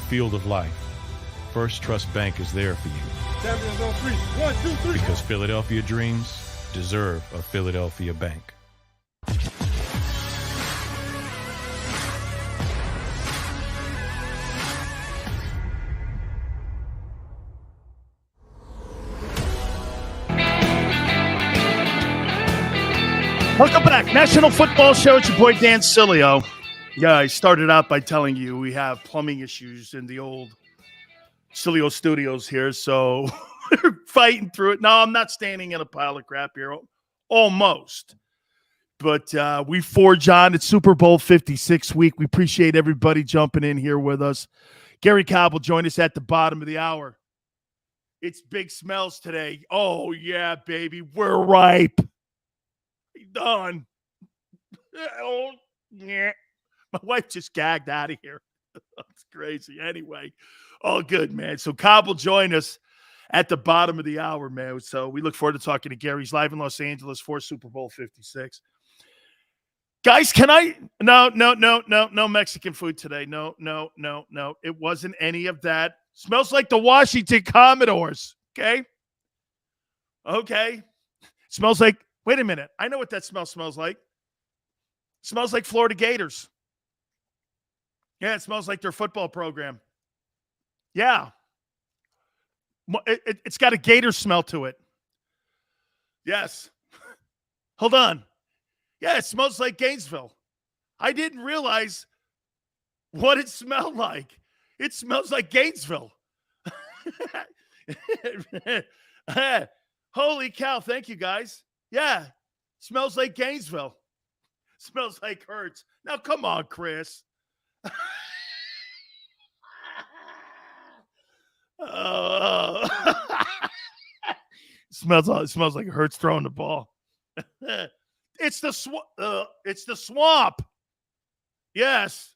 Field of life, First Trust Bank is there for you. Champions on 3. 1, 2, 3. Because Philadelphia dreams deserve a Philadelphia bank. Welcome back. National Football Show. It's your boy Dan Sileo. Yeah, I started out by telling you we have plumbing issues in the old Sileo studios here, so we're fighting through it. No, I'm not standing in a pile of crap here. Almost. But we forge on. It's Super Bowl 56 week. We appreciate everybody jumping in here with us. Garry Cobb will join us at the bottom of the hour. It's big smells today. Oh, yeah, baby. We're ripe. Done. Oh, yeah. My wife just gagged out of here. That's crazy. Anyway, all good, man. So Cobb will join us at the bottom of the hour, man. So we look forward to talking to Gary. He's live in Los Angeles for Super Bowl 56. Guys, can I? No Mexican food today. No. It wasn't any of that. Smells like the Washington Commodores. Okay. Smells like, wait a minute. I know what that smells like. Smells like Florida Gators. Yeah, it smells like their football program. Yeah. It's got a gator smell to it. Yes. Hold on. Yeah, it smells like Gainesville. I didn't realize what it smelled like. It smells like Gainesville. Holy cow. Thank you, guys. Yeah. Smells like Gainesville. Smells like Hurts. Now, come on, Chris. It smells like Hurts throwing the ball. It's the swamp. Yes,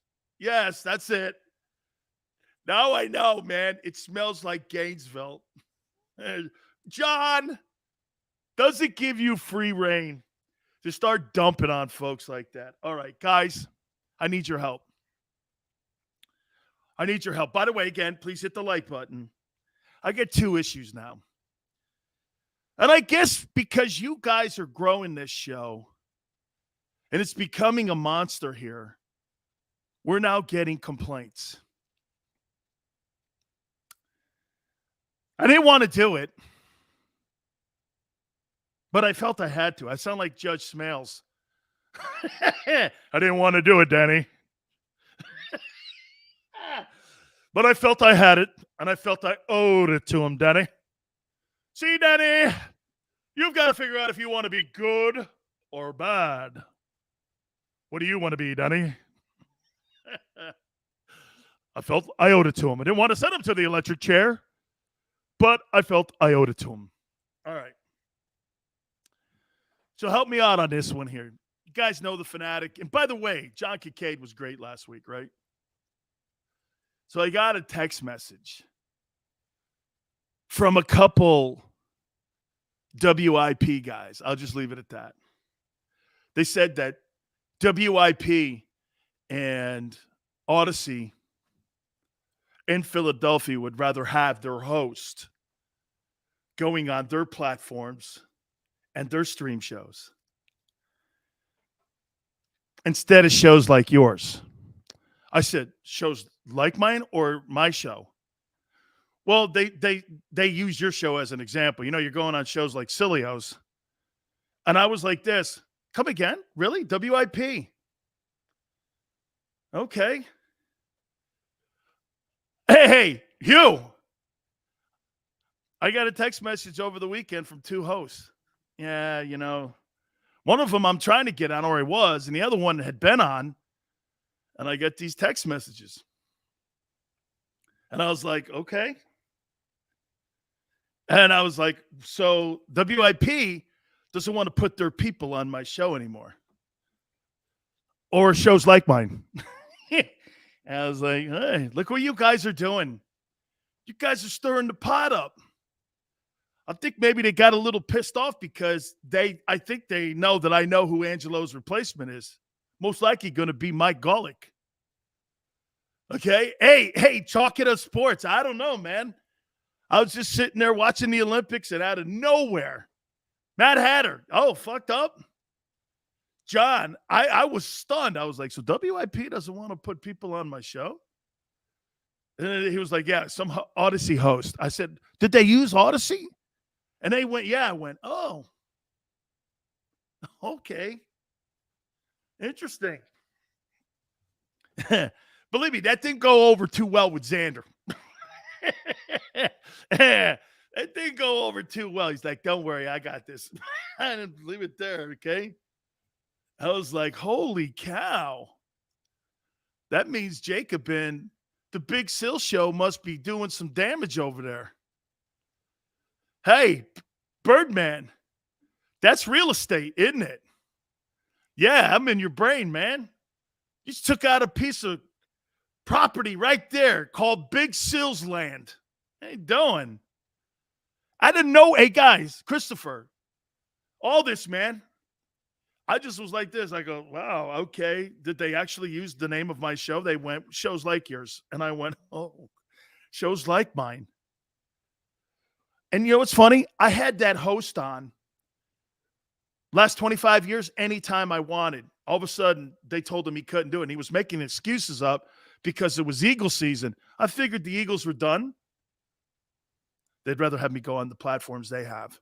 that's it. Now I know, man. It smells like Gainesville. John, does it give you free reign to start dumping on folks like that? All right, guys, I need your help. By the way, again, please hit the like button. I get 2 issues now. And I guess because you guys are growing this show and it's becoming a monster here, we're now getting complaints. I didn't want to do it, but I felt I had to. I sound like Judge Smales. I didn't want to do it, Danny. But I felt I had it, and I felt I owed it to him, Danny. See, Danny, you've got to figure out if you want to be good or bad. What do you want to be, Danny? I felt I owed it to him. I didn't want to send him to the electric chair, but I felt I owed it to him. All right. So help me out on this one here. You guys know the Fanatic. And by the way, John Kincaid was great last week, right? So I got a text message from a couple WIP guys. I'll just leave it at that. They said that WIP and Odyssey in Philadelphia would rather have their host going on their platforms and their stream shows instead of shows like yours. I said, shows like mine or my show? Well, they use your show as an example. You know, you're going on shows like Sileo's. And I was like this. Come again? Really? WIP? Okay. Hey, Hugh. I got a text message over the weekend from 2 hosts. Yeah, you know, one of them I'm trying to get on, or I was, and the other one had been on. And I get these text messages. And I was like, okay. And I was like, so WIP doesn't want to put their people on my show anymore. Or shows like mine. And I was like, hey, look what you guys are doing. You guys are stirring the pot up. I think maybe they got a little pissed off because I think they know that I know who Angelo's replacement is. Most likely going to be Mike Golick. Okay? Hey, Chalk It Up Sports. I don't know, man. I was just sitting there watching the Olympics, and out of nowhere, Matt Hatter. Oh, fucked up. John, I was stunned. I was like, so WIP doesn't want to put people on my show? And he was like, yeah, some Odyssey host. I said, did they use Odyssey? And they went, yeah. I went, oh, okay. Interesting. Believe me, that didn't go over too well with Xander. That didn't go over too well. He's like, don't worry, I got this. I didn't leave it there, okay? I was like, holy cow. That means JAKIB and the Big Sill Show must be doing some damage over there. Hey, Birdman, that's real estate, isn't it? Yeah, I'm in your brain, man. You just took out a piece of property right there called Big Sills Land. How you doing? I didn't know. Hey, guys, Christopher, all this, man. I just was like this. I go, wow, okay. Did they actually use the name of my show? They went, shows like yours. And I went, oh, shows like mine. And you know what's funny? I had that host on last 25 years anytime I wanted. All of a sudden, they told him he couldn't do it. And he was making excuses up because it was Eagle season. I figured the Eagles were done. They'd rather have me go on the platforms they have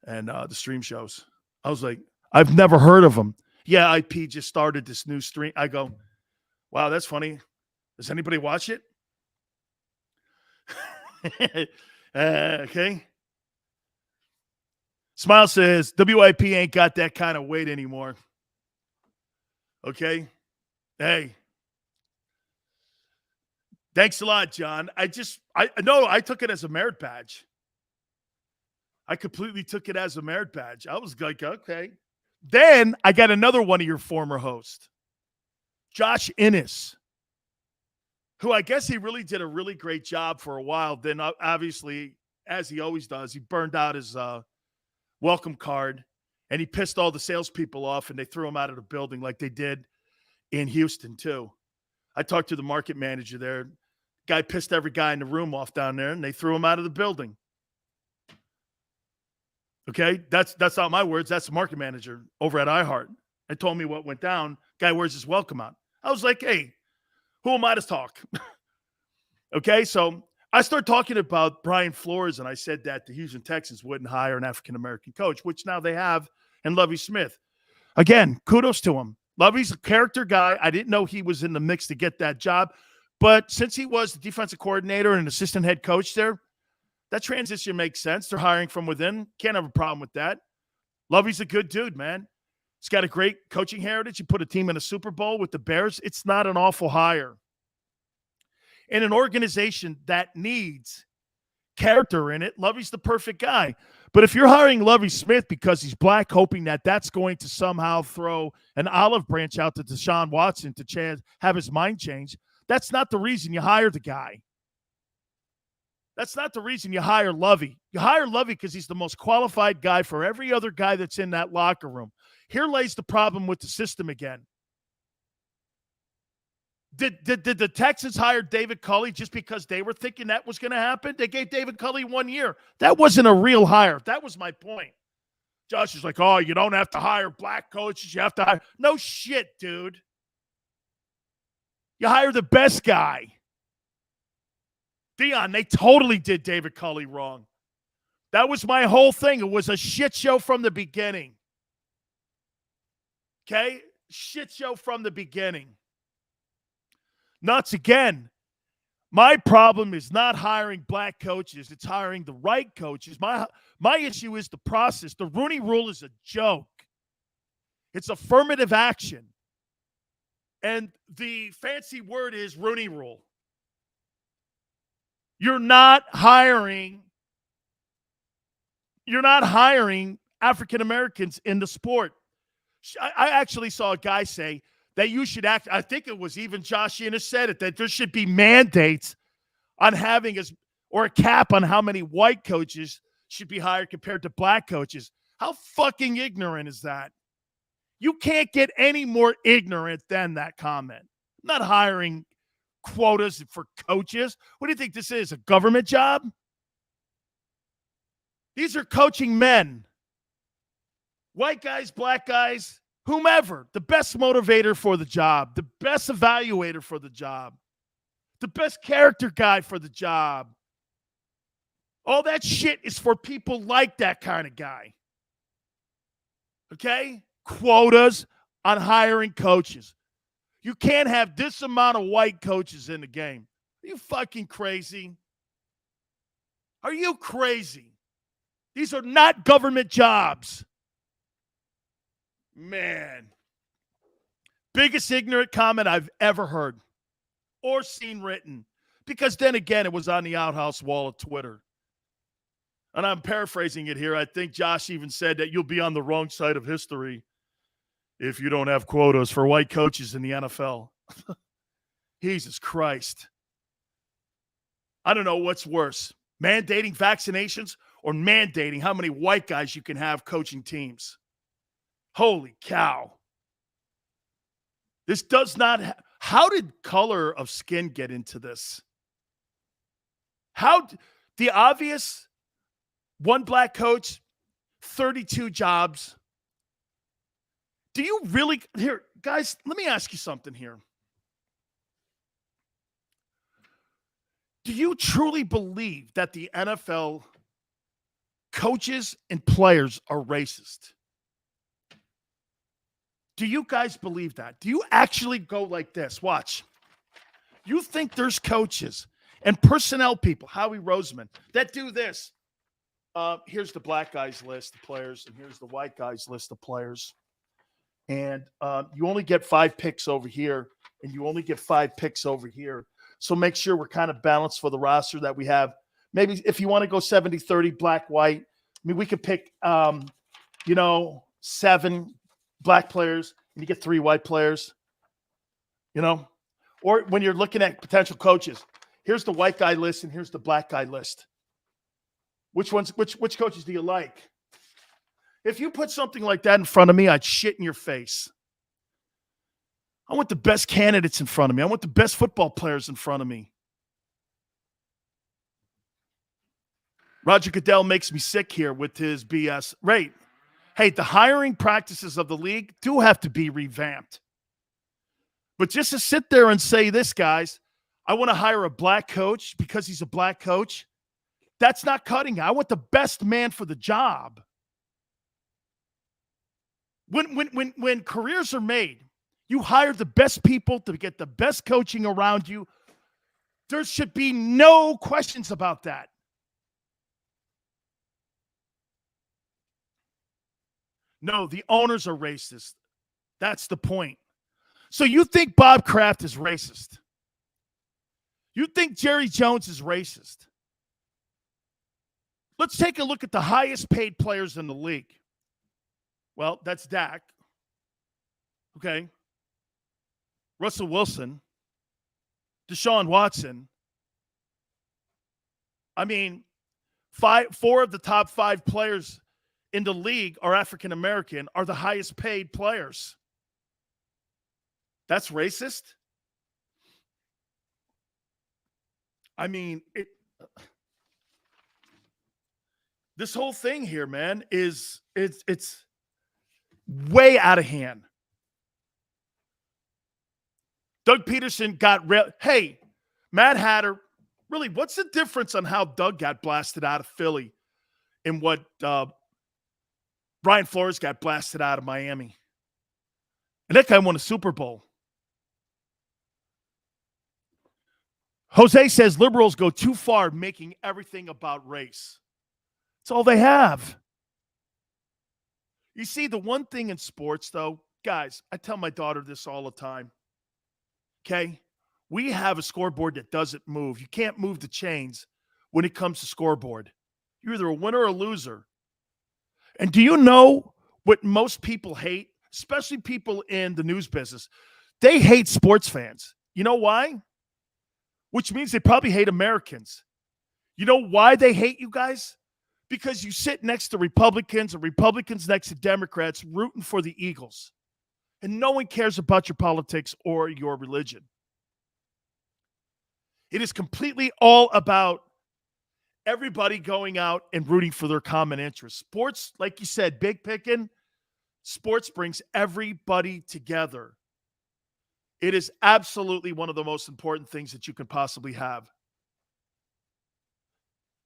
and the stream shows. I was like, I've never heard of them. Yeah, IP just started this new stream. I go, Wow, that's funny. Does anybody watch it? Okay. Smile says, WIP ain't got that kind of weight anymore. Okay. Hey. Thanks a lot, John. I took it as a merit badge. I completely took it as a merit badge. I was like, okay. Then I got another one of your former hosts, Josh Innes, who I guess he really did a really great job for a while. Then obviously, as he always does, he burned out his welcome card, and he pissed all the salespeople off, and they threw him out of the building like they did in Houston too. I talked to the market manager there. Guy pissed every guy in the room off down there, and they threw him out of the building. Okay, that's not my words. That's the market manager over at iHeart. And told me what went down. Guy wears his welcome out. I was like, hey, who am I to talk? Okay, so I started talking about Brian Flores, and I said that the Houston Texans wouldn't hire an African-American coach, which now they have, and Lovie Smith. Again, kudos to him. Lovie's a character guy. I didn't know he was in the mix to get that job. But since he was the defensive coordinator and assistant head coach there, that transition makes sense. They're hiring from within. Can't have a problem with that. Lovie's a good dude, man. He's got a great coaching heritage. He put a team in a Super Bowl with the Bears. It's not an awful hire. In an organization that needs character in it, Lovie's the perfect guy. But if you're hiring Lovie Smith because he's black, hoping that that's going to somehow throw an olive branch out to Deshaun Watson to have his mind change, that's not the reason you hire the guy. That's not the reason you hire Lovie. You hire Lovie because he's the most qualified guy for every other guy that's in that locker room. Here lays the problem with the system again. Did the Texans hire David Culley just because they were thinking that was going to happen? They gave David Culley 1 year. That wasn't a real hire. That was my point. Josh is like, oh, you don't have to hire black coaches. You have to hire. No shit, dude. You hire the best guy. Dion, they totally did David Culley wrong. That was my whole thing. It was a shit show from the beginning. Okay? Shit show from the beginning. Nuts again. My problem is not hiring black coaches. It's hiring the right coaches. My issue is the process. The Rooney Rule is a joke. It's affirmative action. And the fancy word is Rooney Rule. You're not hiring African Americans in the sport. I actually saw a guy say that you should act. I think it was even Josh Innes said it, that there should be mandates on having or a cap on how many white coaches should be hired compared to black coaches. How fucking ignorant is that? You can't get any more ignorant than that comment. I'm not hiring quotas for coaches. What do you think this is, a government job? These are coaching men. White guys, black guys, whomever. The best motivator for the job, the best evaluator for the job, the best character guy for the job. All that shit is for people like that kind of guy. Okay? Quotas on hiring coaches. You can't have this amount of white coaches in the game. Are you fucking crazy? Are you crazy? These are not government jobs. Man. Biggest ignorant comment I've ever heard or seen written. Because then again, it was on the outhouse wall of Twitter. And I'm paraphrasing it here. I think Josh even said that you'll be on the wrong side of history if you don't have quotas for white coaches in the NFL. Jesus Christ. I don't know what's worse, mandating vaccinations or mandating how many white guys you can have coaching teams. Holy cow. This does not how did color of skin get into this? How the obvious one black coach, 32 jobs. Do you really here, guys, let me ask you something here. Do you truly believe that the NFL coaches and players are racist? Do you guys believe that? Do you actually go like this? Watch. You think there's coaches and personnel people, Howie Roseman, that do this? Here's the black guys list of players, and here's the white guys list of players. And you only get 5 picks over here, and you only get 5 picks over here. So make sure we're kind of balanced for the roster that we have. Maybe if you want to go 70-30 black-white, I mean, we could pick, 7 black players, and you get 3 white players, Or when you're looking at potential coaches, here's the white guy list, and here's the black guy list. Which coaches do you like? If you put something like that in front of me, I'd shit in your face. I want the best candidates in front of me. I want the best football players in front of me. Roger Goodell makes me sick here with his BS. Right. Hey, the hiring practices of the league do have to be revamped. But just to sit there and say this, guys, I want to hire a black coach because he's a black coach, that's not cutting it. I want the best man for the job. When careers are made, you hire the best people to get the best coaching around you. There should be no questions about that. No, the owners are racist. That's the point. So you think Bob Kraft is racist? You think Jerry Jones is racist? Let's take a look at the highest paid players in the league. Well, that's Dak. Okay. Russell Wilson. Deshaun Watson. I mean, 4 of the top 5 players in the league are African American, are the highest paid players. That's racist? I mean, this whole thing here, man, it's way out of hand. Doug Peterson got hey, Mad Hatter, really, what's the difference on how Doug got blasted out of Philly and what Brian Flores got blasted out of Miami? And that guy won a Super Bowl. Jose says liberals go too far making everything about race. That's all they have. You see, the one thing in sports, though, guys, I tell my daughter this all the time. Okay? We have a scoreboard that doesn't move. You can't move the chains when it comes to scoreboard. You're either a winner or a loser. And do you know what most people hate, especially people in the news business? They hate sports fans. You know why? Which means they probably hate Americans. You know why they hate you guys? Because you sit next to Republicans and Republicans next to Democrats rooting for the Eagles. And no one cares about your politics or your religion. It is completely all about everybody going out and rooting for their common interests. Sports, like you said, big picking, sports brings everybody together. It is absolutely one of the most important things that you can possibly have.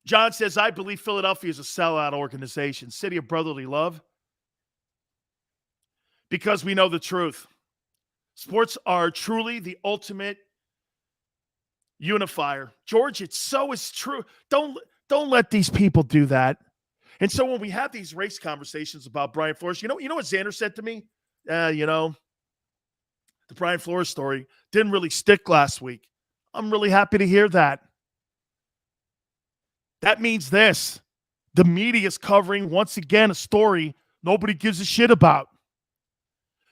John says, I believe Philadelphia is a sellout organization, city of brotherly love, because we know the truth. Sports are truly the ultimate unifier. George, it's true. Don't let these people do that. And so when we have these race conversations about Brian Flores, you know what Xander said to me? The Brian Flores story didn't really stick last week. I'm really happy to hear that. That means this. The media is covering, once again, a story nobody gives a shit about.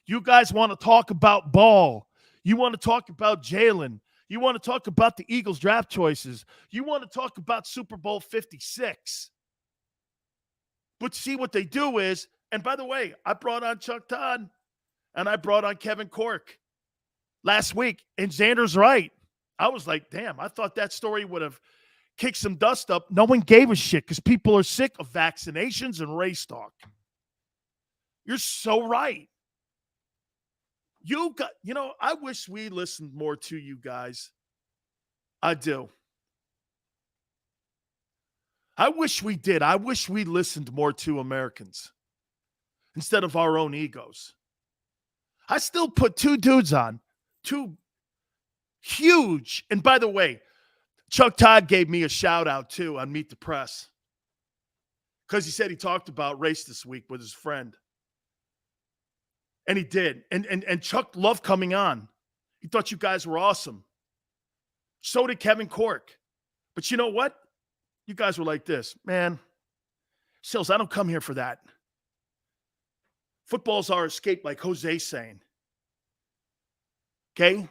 You guys want to talk about ball. You want to talk about Jalen. You want to talk about the Eagles draft choices. You want to talk about Super Bowl 56. But see what they do is, and by the way, I brought on Chuck Todd and I brought on Kevin Cork last week, and Xander's right. I was like, damn, I thought that story would have kicked some dust up. No one gave a shit because people are sick of vaccinations and race talk. You're so right. I wish we listened more to you guys. I do. I wish we did. I wish we listened more to Americans instead of our own egos. I still put two dudes on. Two huge. And by the way, Chuck Todd gave me a shout out too on Meet the Press because he said he talked about race this week with his friend. And he did. And Chuck loved coming on. He thought you guys were awesome. So did Kevin Cork. But you know what? You guys were like this. Man, Sills, I don't come here for that. Football's our escape, like Jose's saying. Okay?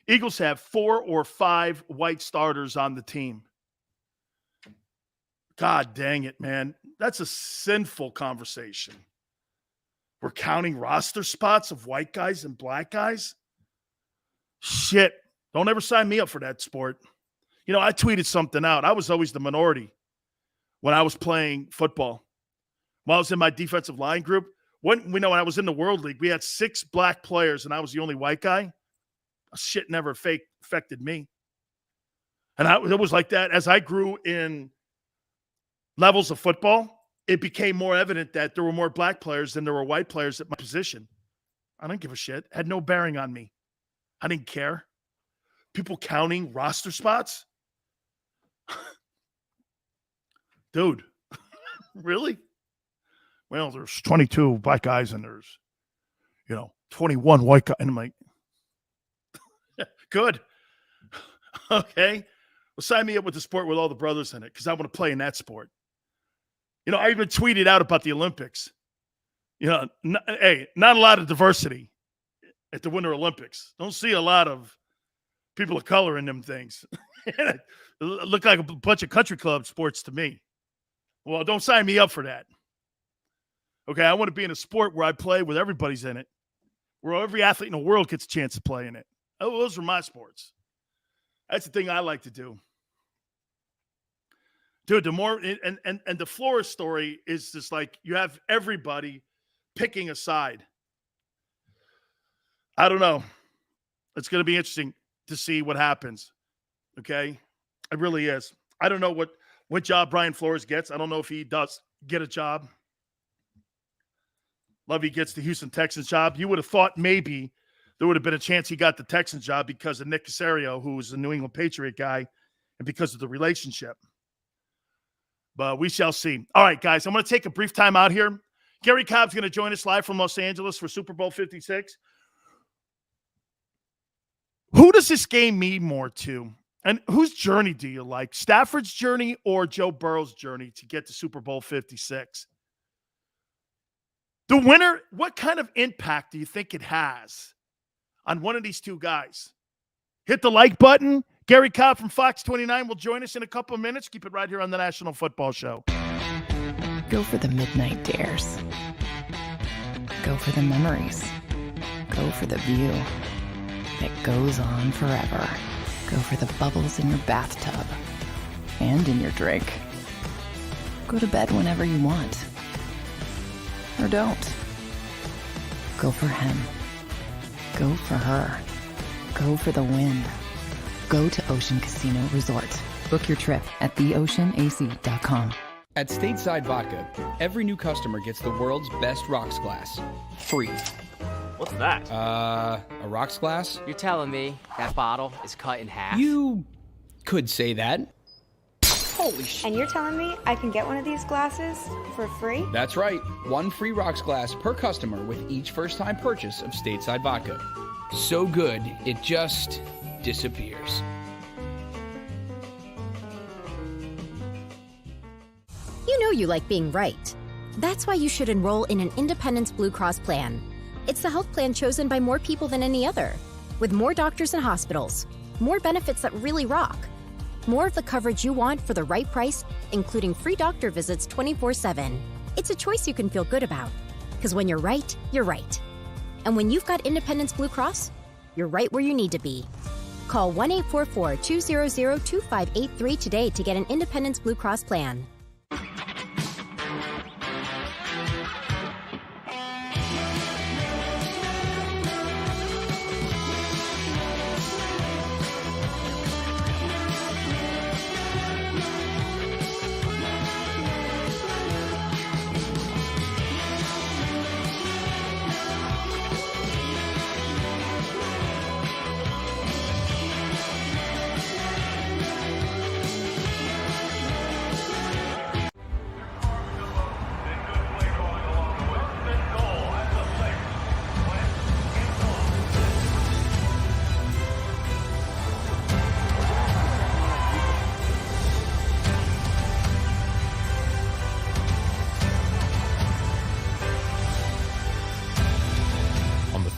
Eagles have 4 or 5 white starters on the team. God dang it, man. That's a sinful conversation. We're counting roster spots of white guys and black guys? Shit. Don't ever sign me up for that sport. You know, I tweeted something out. I was always the minority when I was playing football. When I was in my defensive line group, when I was in the World League, we had 6 black players and I was the only white guy. Shit never affected me. And it was like that. As I grew in levels of football, it became more evident that there were more black players than there were white players at my position. I didn't give a shit. It had no bearing on me. I didn't care. People counting roster spots? Dude, really? Well, there's 22 black guys and there's, 21 white guys. And I'm like, good. Okay. Well, sign me up with the sport with all the brothers in it because I want to play in that sport. I even tweeted out about the Olympics. Not a lot of diversity at the Winter Olympics. Don't see a lot of people of color in them things. It looked like a bunch of country club sports to me. Well, don't sign me up for that. Okay, I want to be in a sport where I play with everybody's in it, where every athlete in the world gets a chance to play in it. Oh, those are my sports. That's the thing I like to do. Dude, the more and the Flores story is just like you have everybody picking a side. I don't know. It's going to be interesting to see what happens. Okay? It really is. I don't know what job Brian Flores gets. I don't know if he does get a job. Lovey gets the Houston Texans job. You would have thought maybe there would have been a chance he got the Texans job because of Nick Caserio, who was a New England Patriot guy, and because of the relationship. But we shall see. All right, guys, I'm going to take a brief time out here. Garry Cobb's going to join us live from Los Angeles for Super Bowl 56. Who does this game mean more to? And whose journey do you like? Stafford's journey or Joe Burrow's journey to get to Super Bowl 56? The winner, what kind of impact do you think it has on one of these two guys? Hit the like button. Garry Cobb from Fox 29 will join us in a couple of minutes. Keep it right here on the National Football Show. Go for the midnight dares. Go for the memories. Go for the view that goes on forever. Go for the bubbles in your bathtub and in your drink. Go to bed whenever you want. Or don't. Go for him. Go for her. Go for the win. Go to Ocean Casino Resort. Book your trip at theoceanac.com. At Stateside Vodka, every new customer gets the world's best rocks glass. Free. What's that? A rocks glass? You're telling me that bottle is cut in half? You could say that. Holy shit. And you're telling me I can get one of these glasses for free? That's right. 1 free rocks glass per customer with each first-time purchase of Stateside Vodka. So good, it just disappears. You know you like being right. That's why you should enroll in an Independence Blue Cross plan. It's the health plan chosen by more people than any other, with more doctors and hospitals, more benefits that really rock, more of the coverage you want for the right price, including free doctor visits 24/7. It's a choice you can feel good about, because when you're right, you're right. And when you've got Independence Blue Cross, you're right where you need to be. Call 1-844-200-2583 today to get an Independence Blue Cross plan.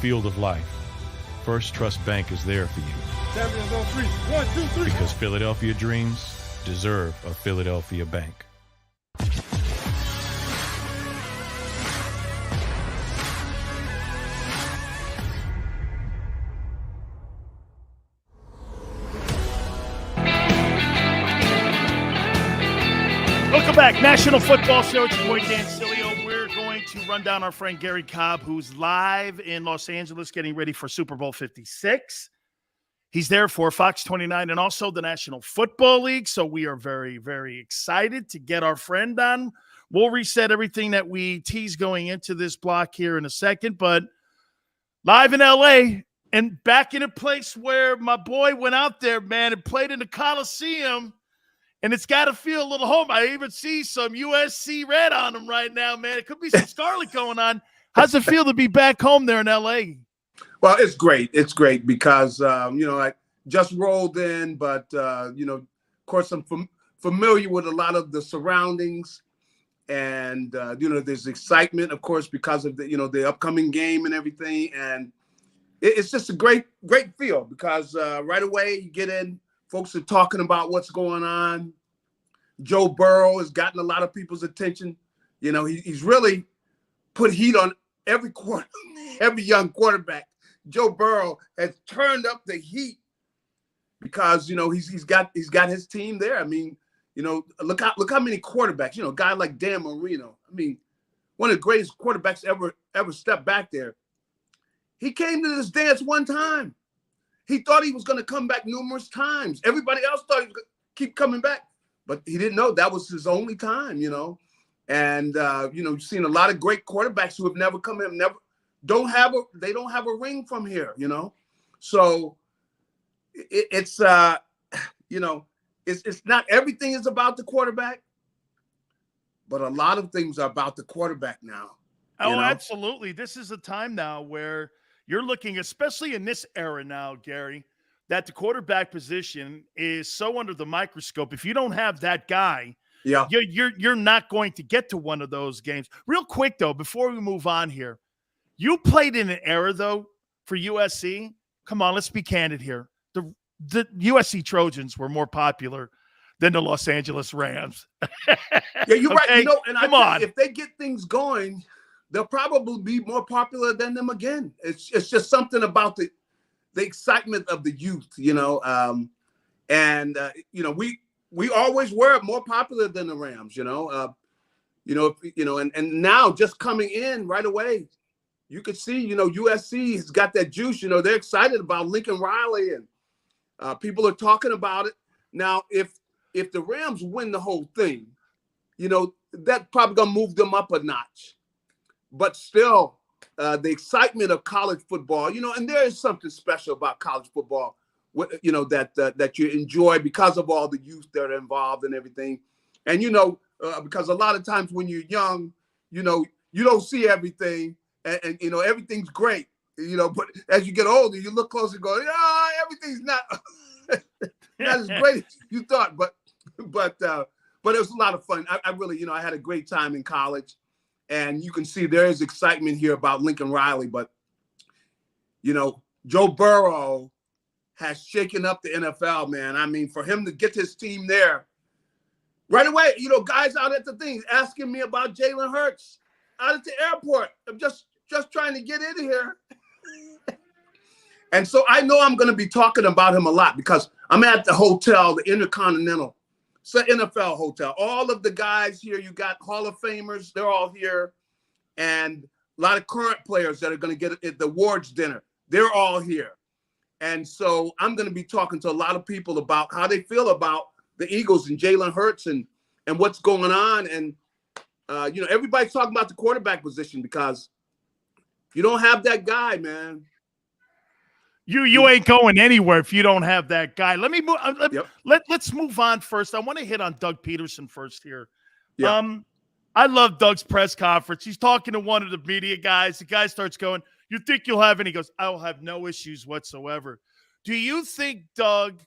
field of life, First Trust Bank is there for you. Champions on three. 1, 2, 3. Because Philadelphia dreams deserve a Philadelphia bank. Welcome back. National Football Show. It's your boy Dan Sileo. We're going to run down our friend Garry Cobb, who's live in Los Angeles getting ready for Super Bowl 56. He's there for Fox 29 and also the National Football League. So we are very, very excited to get our friend on. We'll reset everything that we tease going into this block here in a second. But live in L.A. and back in a place where my boy went out there, man, and played in the Coliseum. And it's got to feel a little home. I even see some USC red on him right now, man. It could be some Scarlet going on. How's it feel to be back home there in L.A.? Well, it's great. It's great because, I just rolled in, but, of course, I'm familiar with a lot of the surroundings. And, there's excitement, of course, because of the upcoming game and everything. And it's just a great feel because right away you get in. Folks are talking about what's going on. Joe Burrow has gotten a lot of people's attention. He's really put heat on every young quarterback. Joe Burrow has turned up the heat because he's got his team there. I mean, look how many quarterbacks. A guy like Dan Marino. I mean, one of the greatest quarterbacks ever stepped back there. He came to this dance one time. He thought he was going to come back numerous times. Everybody else thought he was going to keep coming back, but he didn't know that was his only time, And you've seen a lot of great quarterbacks who have never come in, don't have a ring from here, So it's not everything is about the quarterback, but a lot of things are about the quarterback now. Oh, absolutely. This is a time now where you're looking, especially in this era now, Garry, that the quarterback position is so under the microscope. If you don't have that guy, you're not going to get to one of those games. Real quick, though, before we move on here, you played in an era, though, for USC. Come on, let's be candid here. The USC Trojans were more popular than the Los Angeles Rams. Yeah, you're okay? right. And Come on. If they get things going, they'll probably be more popular than them again. It's just something about the excitement of the youth, we always were more popular than the Rams, and now just coming in right away, you could see, USC has got that juice, they're excited about Lincoln Riley and people are talking about it. Now, if the Rams win the whole thing, that's probably going to move them up a notch. But still, the excitement of college football, and there is something special about college football, that you enjoy because of all the youth that are involved and everything. And, because a lot of times when you're young, you don't see everything and everything's great, but as you get older, you look closer and go, everything's not as great as you thought. But it was a lot of fun. I really, I had a great time in college. And you can see there is excitement here about Lincoln Riley. But, Joe Burrow has shaken up the NFL, man. I mean, for him to get his team there right away, guys out at the thing asking me about Jalen Hurts out at the airport. I'm just trying to get in here. And so I know I'm going to be talking about him a lot because I'm at the hotel, the Intercontinental. It's an NFL hotel. All of the guys here, you got Hall of Famers, they're all here. And a lot of current players that are going to get at the awards dinner, they're all here. And so I'm going to be talking to a lot of people about how they feel about the Eagles and Jalen Hurts and what's going on. And, everybody's talking about the quarterback position because you don't have that guy, man. You ain't going anywhere if you don't have that guy. Let me move. Let's move on first. I want to hit on Doug Peterson first here. Yeah. I love Doug's press conference. He's talking to one of the media guys. The guy starts going, "You think you'll have any?" He goes, "I will have no issues whatsoever." Do you think Doug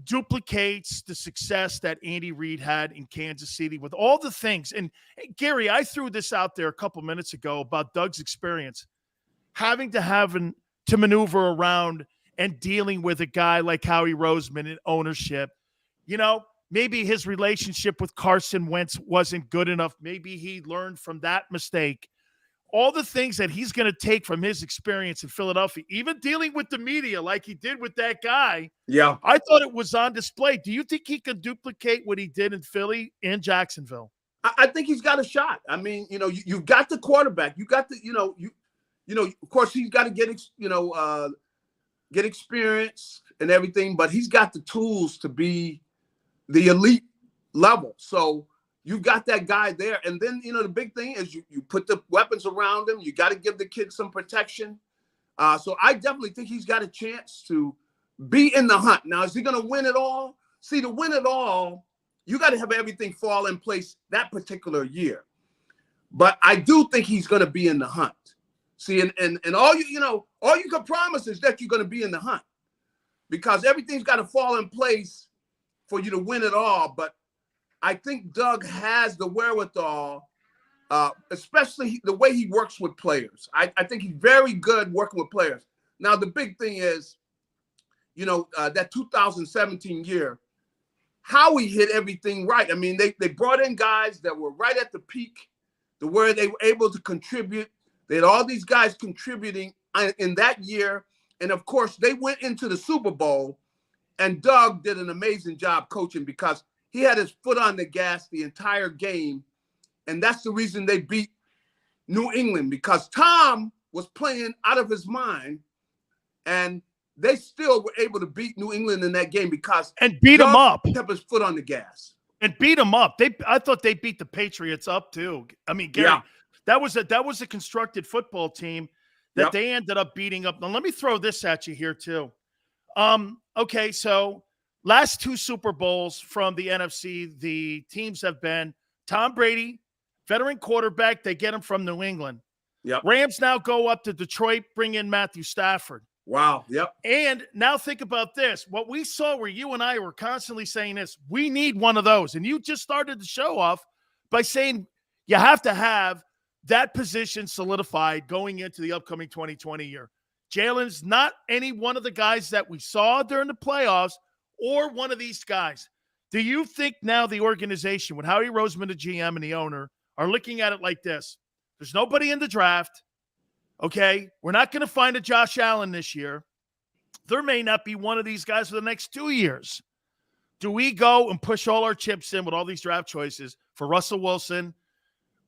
duplicates the success that Andy Reid had in Kansas City with all the things? And hey, Garry, I threw this out there a couple minutes ago about Doug's experience. having to maneuver around and dealing with a guy like Howie Roseman in ownership. You know, maybe his relationship with Carson Wentz wasn't good enough. Maybe he learned from that mistake. All the things that he's going to take from his experience in Philadelphia, even dealing with the media like he did with that guy. Yeah. I thought it was on display. Do you think he could duplicate what he did in Philly and Jacksonville? I think he's got a shot. I mean, you know, you've got the quarterback. You got the, you know, of course he's got to get experience and everything, but he's got the tools to be the elite level. So you got that guy there. And then, you know, the big thing is you put the weapons around him. You got to give the kid some protection. So I definitely think he's got a chance to be in the hunt. Now, is he going to win it all? See, to win it all, you got to have everything fall in place that particular year. But I do think he's going to be in the hunt. See, and all all you can promise is that you're going to be in the hunt, because everything's got to fall in place for you to win it all. But I think Doug has the wherewithal, especially the way he works with players. I think he's very good working with players. Now, the big thing is, that 2017 year, Howie hit everything right. I mean, they brought in guys that were right at the peak to where they were able to contribute. They had all these guys contributing in that year. And, of course, they went into the Super Bowl, and Doug did an amazing job coaching because he had his foot on the gas the entire game. And that's the reason they beat New England, because Tom was playing out of his mind, and they still were able to beat New England in that game because and beat them up. Kept his foot on the gas and beat them up. I thought they beat the Patriots up too. I mean, Garry, that was a constructed football team that they ended up beating up. Now let me throw this at you here too. Okay, so last two Super Bowls from the NFC, the teams have been Tom Brady, veteran quarterback. They get him from New England. Yep. Rams now go up to Detroit, bring in Matthew Stafford. Wow. Yep. And now think about this. What we saw where you and I were constantly saying this, we need one of those. And you just started the show off by saying you have to have that position solidified going into the upcoming 2020 year. Jalen's not any one of the guys that we saw during the playoffs or one of these guys. Do you think now the organization with Howie Roseman, the GM and the owner, are looking at it like this? There's nobody in the draft. Okay, we're not going to find a Josh Allen this year. There may not be one of these guys for the next 2 years. Do we go and push all our chips in with all these draft choices for Russell Wilson,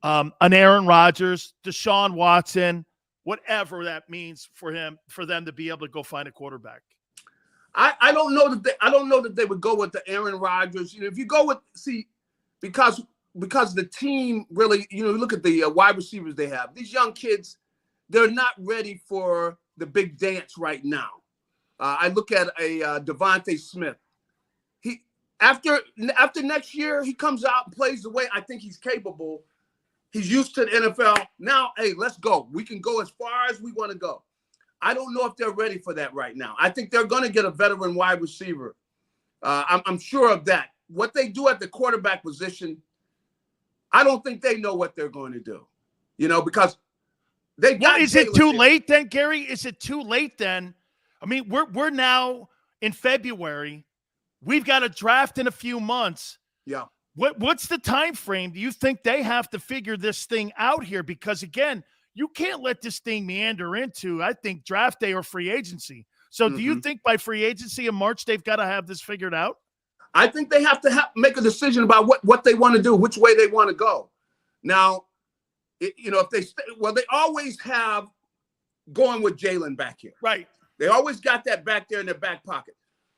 an Aaron Rodgers, Deshaun Watson, whatever that means for them to be able to go find a quarterback? I don't know that they would go with the Aaron Rodgers. If you go with because the team really, look at the wide receivers they have. These young kids, they're not ready for the big dance right now. I look at a Devontae Smith. He after next year, he comes out and plays the way I think he's capable. He's used to the NFL. Now, hey, let's go. We can go as far as we want to go. I don't know if they're ready for that right now. I think they're going to get a veteran wide receiver. I'm sure of that. What they do at the quarterback position, I don't think they know what they're going to do. Because they got. Is it too late then, Garry? Is it too late then? I mean, we're now in February. We've got a draft in a few months. Yeah. What's the time frame? Do you think they have to figure this thing out here? Because again, you can't let this thing meander into, I think, draft day or free agency. So do you think by free agency in March they've got to have this figured out? I think they have to make a decision about what they want to do, which way they want to go. Now, if they always have going with Jalen back here. Right. They always got that back there in their back pocket.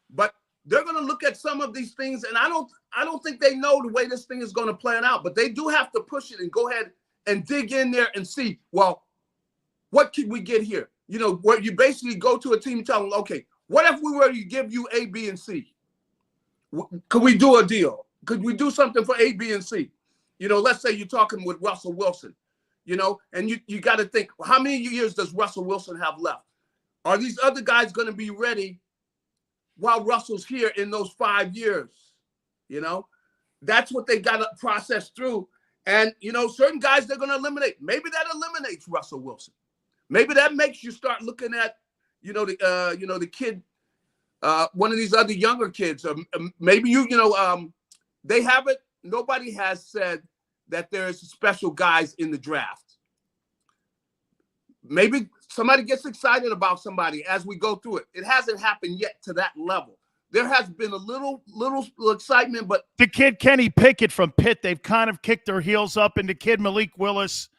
But they're going to look at some of these things, and I don't think they know the way this thing is going to plan out. But they do have to push it and go ahead and dig in there and see, well, what could we get here? Where you basically go to a team and tell them, okay, what if we were to give you A, B, and C? Could we do a deal? Could we do something for A, B, and C? Let's say you're talking with Russell Wilson, and you got to think, well, how many years does Russell Wilson have left? Are these other guys going to be ready while Russell's here in those 5 years? That's what they got to process through. And, certain guys they're going to eliminate. Maybe that eliminates Russell Wilson. Maybe that makes you start looking at, the kid, one of these other younger kids. Maybe they haven't. Nobody has said that there's special guys in the draft. Maybe somebody gets excited about somebody as we go through it. It hasn't happened yet to that level. There has been a little excitement, but the kid Kenny Pickett from Pitt, they've kind of kicked their heels up, and the kid Malik Willis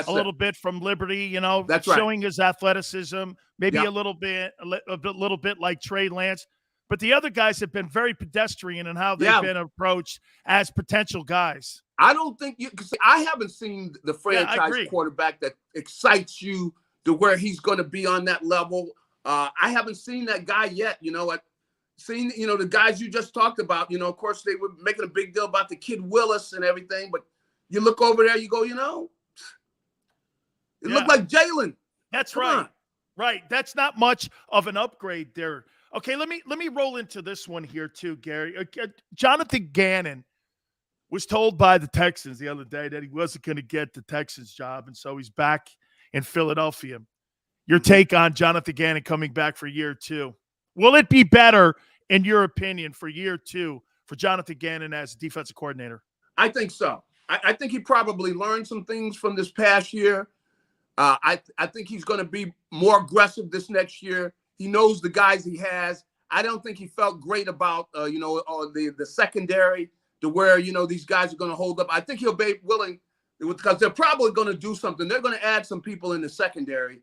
little bit from Liberty, That's right. showing his athleticism, maybe a little bit like Trey Lance. But the other guys have been very pedestrian in how they've been approached as potential guys. I don't think because I haven't seen the franchise quarterback that excites you to where he's going to be on that level. I haven't seen that guy yet. Seen the guys you just talked about. Of course they were making a big deal about the kid Willis and everything, but you look over there, you go, it looked like Jalen. That's Come right. on. Right. That's not much of an upgrade there. Okay, let me roll into this one here too, Gary. Jonathan Gannon was told by the Texans the other day that he wasn't going to get the Texans job, and so he's back in Philadelphia. Your take on Jonathan Gannon coming back for year 2? Will it be better, in your opinion, for year 2 for Jonathan Gannon as defensive coordinator? I think so. I think he probably learned some things from this past year. I think he's going to be more aggressive this next year. He knows the guys he has. I don't think he felt great about, the secondary to where, these guys are going to hold up. I think he'll be willing because they're probably going to do something. They're going to add some people in the secondary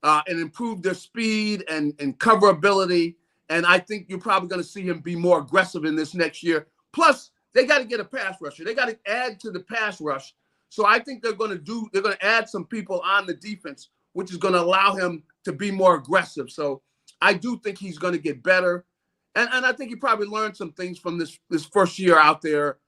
and improve their speed and coverability. And I think you're probably going to see him be more aggressive in this next year. Plus, they got to get a pass rusher. They got to add to the pass rush. So I think they're going to add some people on the defense, which is going to allow him to be more aggressive. So I do think he's going to get better. And I think he probably learned some things from this first year out there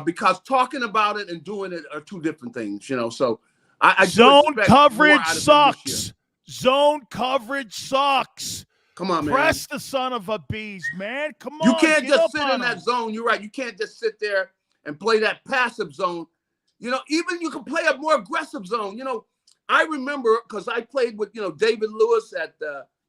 because talking about it and doing it are two different things, So I zone coverage sucks. Zone coverage sucks. Come on, man. Press the son of a bees, man. Come on. You can't just sit in that zone. You're right. You can't just sit there and play that passive zone. Even you can play a more aggressive zone. I remember because I played with, David Lewis at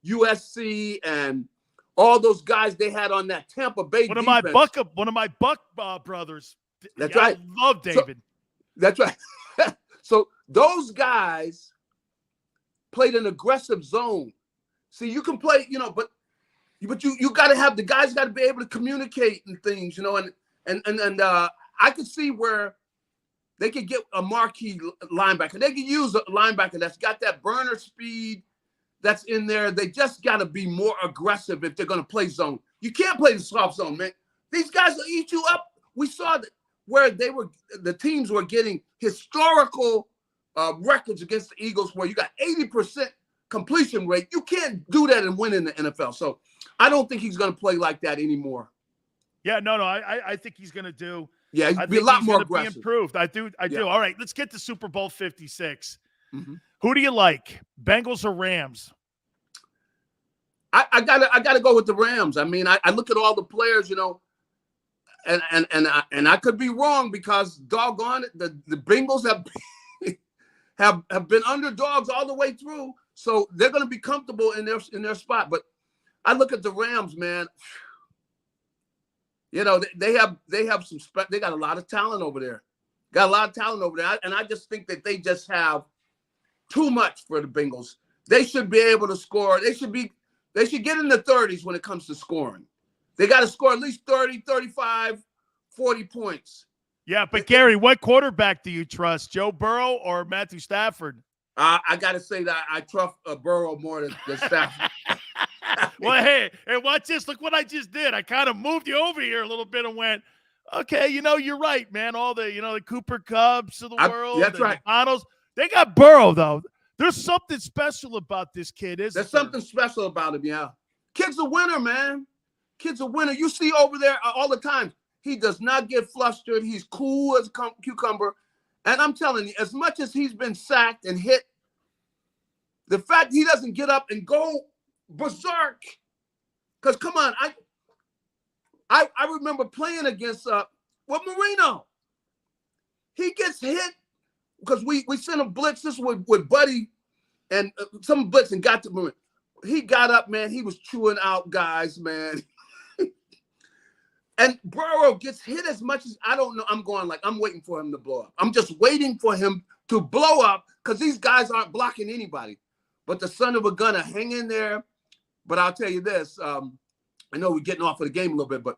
USC and all those guys they had on that Tampa Bay defense. One of my Buck brothers. That's right. I love David. That's right. So those guys played an aggressive zone. See, you can play, but you got to have the guys got to be able to communicate and things, and I could see where they could get a marquee linebacker. They could use a linebacker that's got that burner speed that's in there. They just got to be more aggressive if they're going to play zone. You can't play the soft zone, man. These guys will eat you up. We saw that where the teams were getting historical records against the Eagles where you got 80% completion rate. You can't do that and win in the NFL. So I don't think he's going to play like that anymore. Yeah, no. I think he's going to do. Yeah, he'd be a lot more aggressive. Be improved. I do. All right, let's get to Super Bowl 56. Mm-hmm. Who do you like, Bengals or Rams? I gotta go with the Rams. I mean, I look at all the players, and I could be wrong because doggone it, the Bengals have been underdogs all the way through, so they're going to be comfortable in their spot. But I look at the Rams, man. They have some they got a lot of talent over there. And I just think that they just have too much for the Bengals. They should be able to score. They should get in the 30s when it comes to scoring. They got to score at least 30, 35, 40 points. Yeah, but Gary, what quarterback do you trust, Joe Burrow or Matthew Stafford? I got to say that I trust Burrow more than Stafford. Well, hey, watch this. Look what I just did. I kind of moved you over here a little bit and went, okay, you're right, man. All the, the Cooper Cubs of the world. That's right. McDonald's. They got Burrow, though. There's something special about this kid, isn't there? There's something special about him, yeah. Kid's a winner, man. Kid's a winner. You see over there all the time. He does not get flustered. He's cool as a cucumber. And I'm telling you, as much as he's been sacked and hit, the fact he doesn't get up and go berserk. Because, come on, I remember playing against Marino. He gets hit because we sent a blitz. This with Buddy and some blitz and got to move. He got up, man. He was chewing out guys, man. And Burrow gets hit as much as I don't know. I'm waiting for him to blow up. I'm just waiting for him to blow up because these guys aren't blocking anybody. But the son of a gun to hang in there. But I'll tell you this. I know we're getting off of the game a little bit, but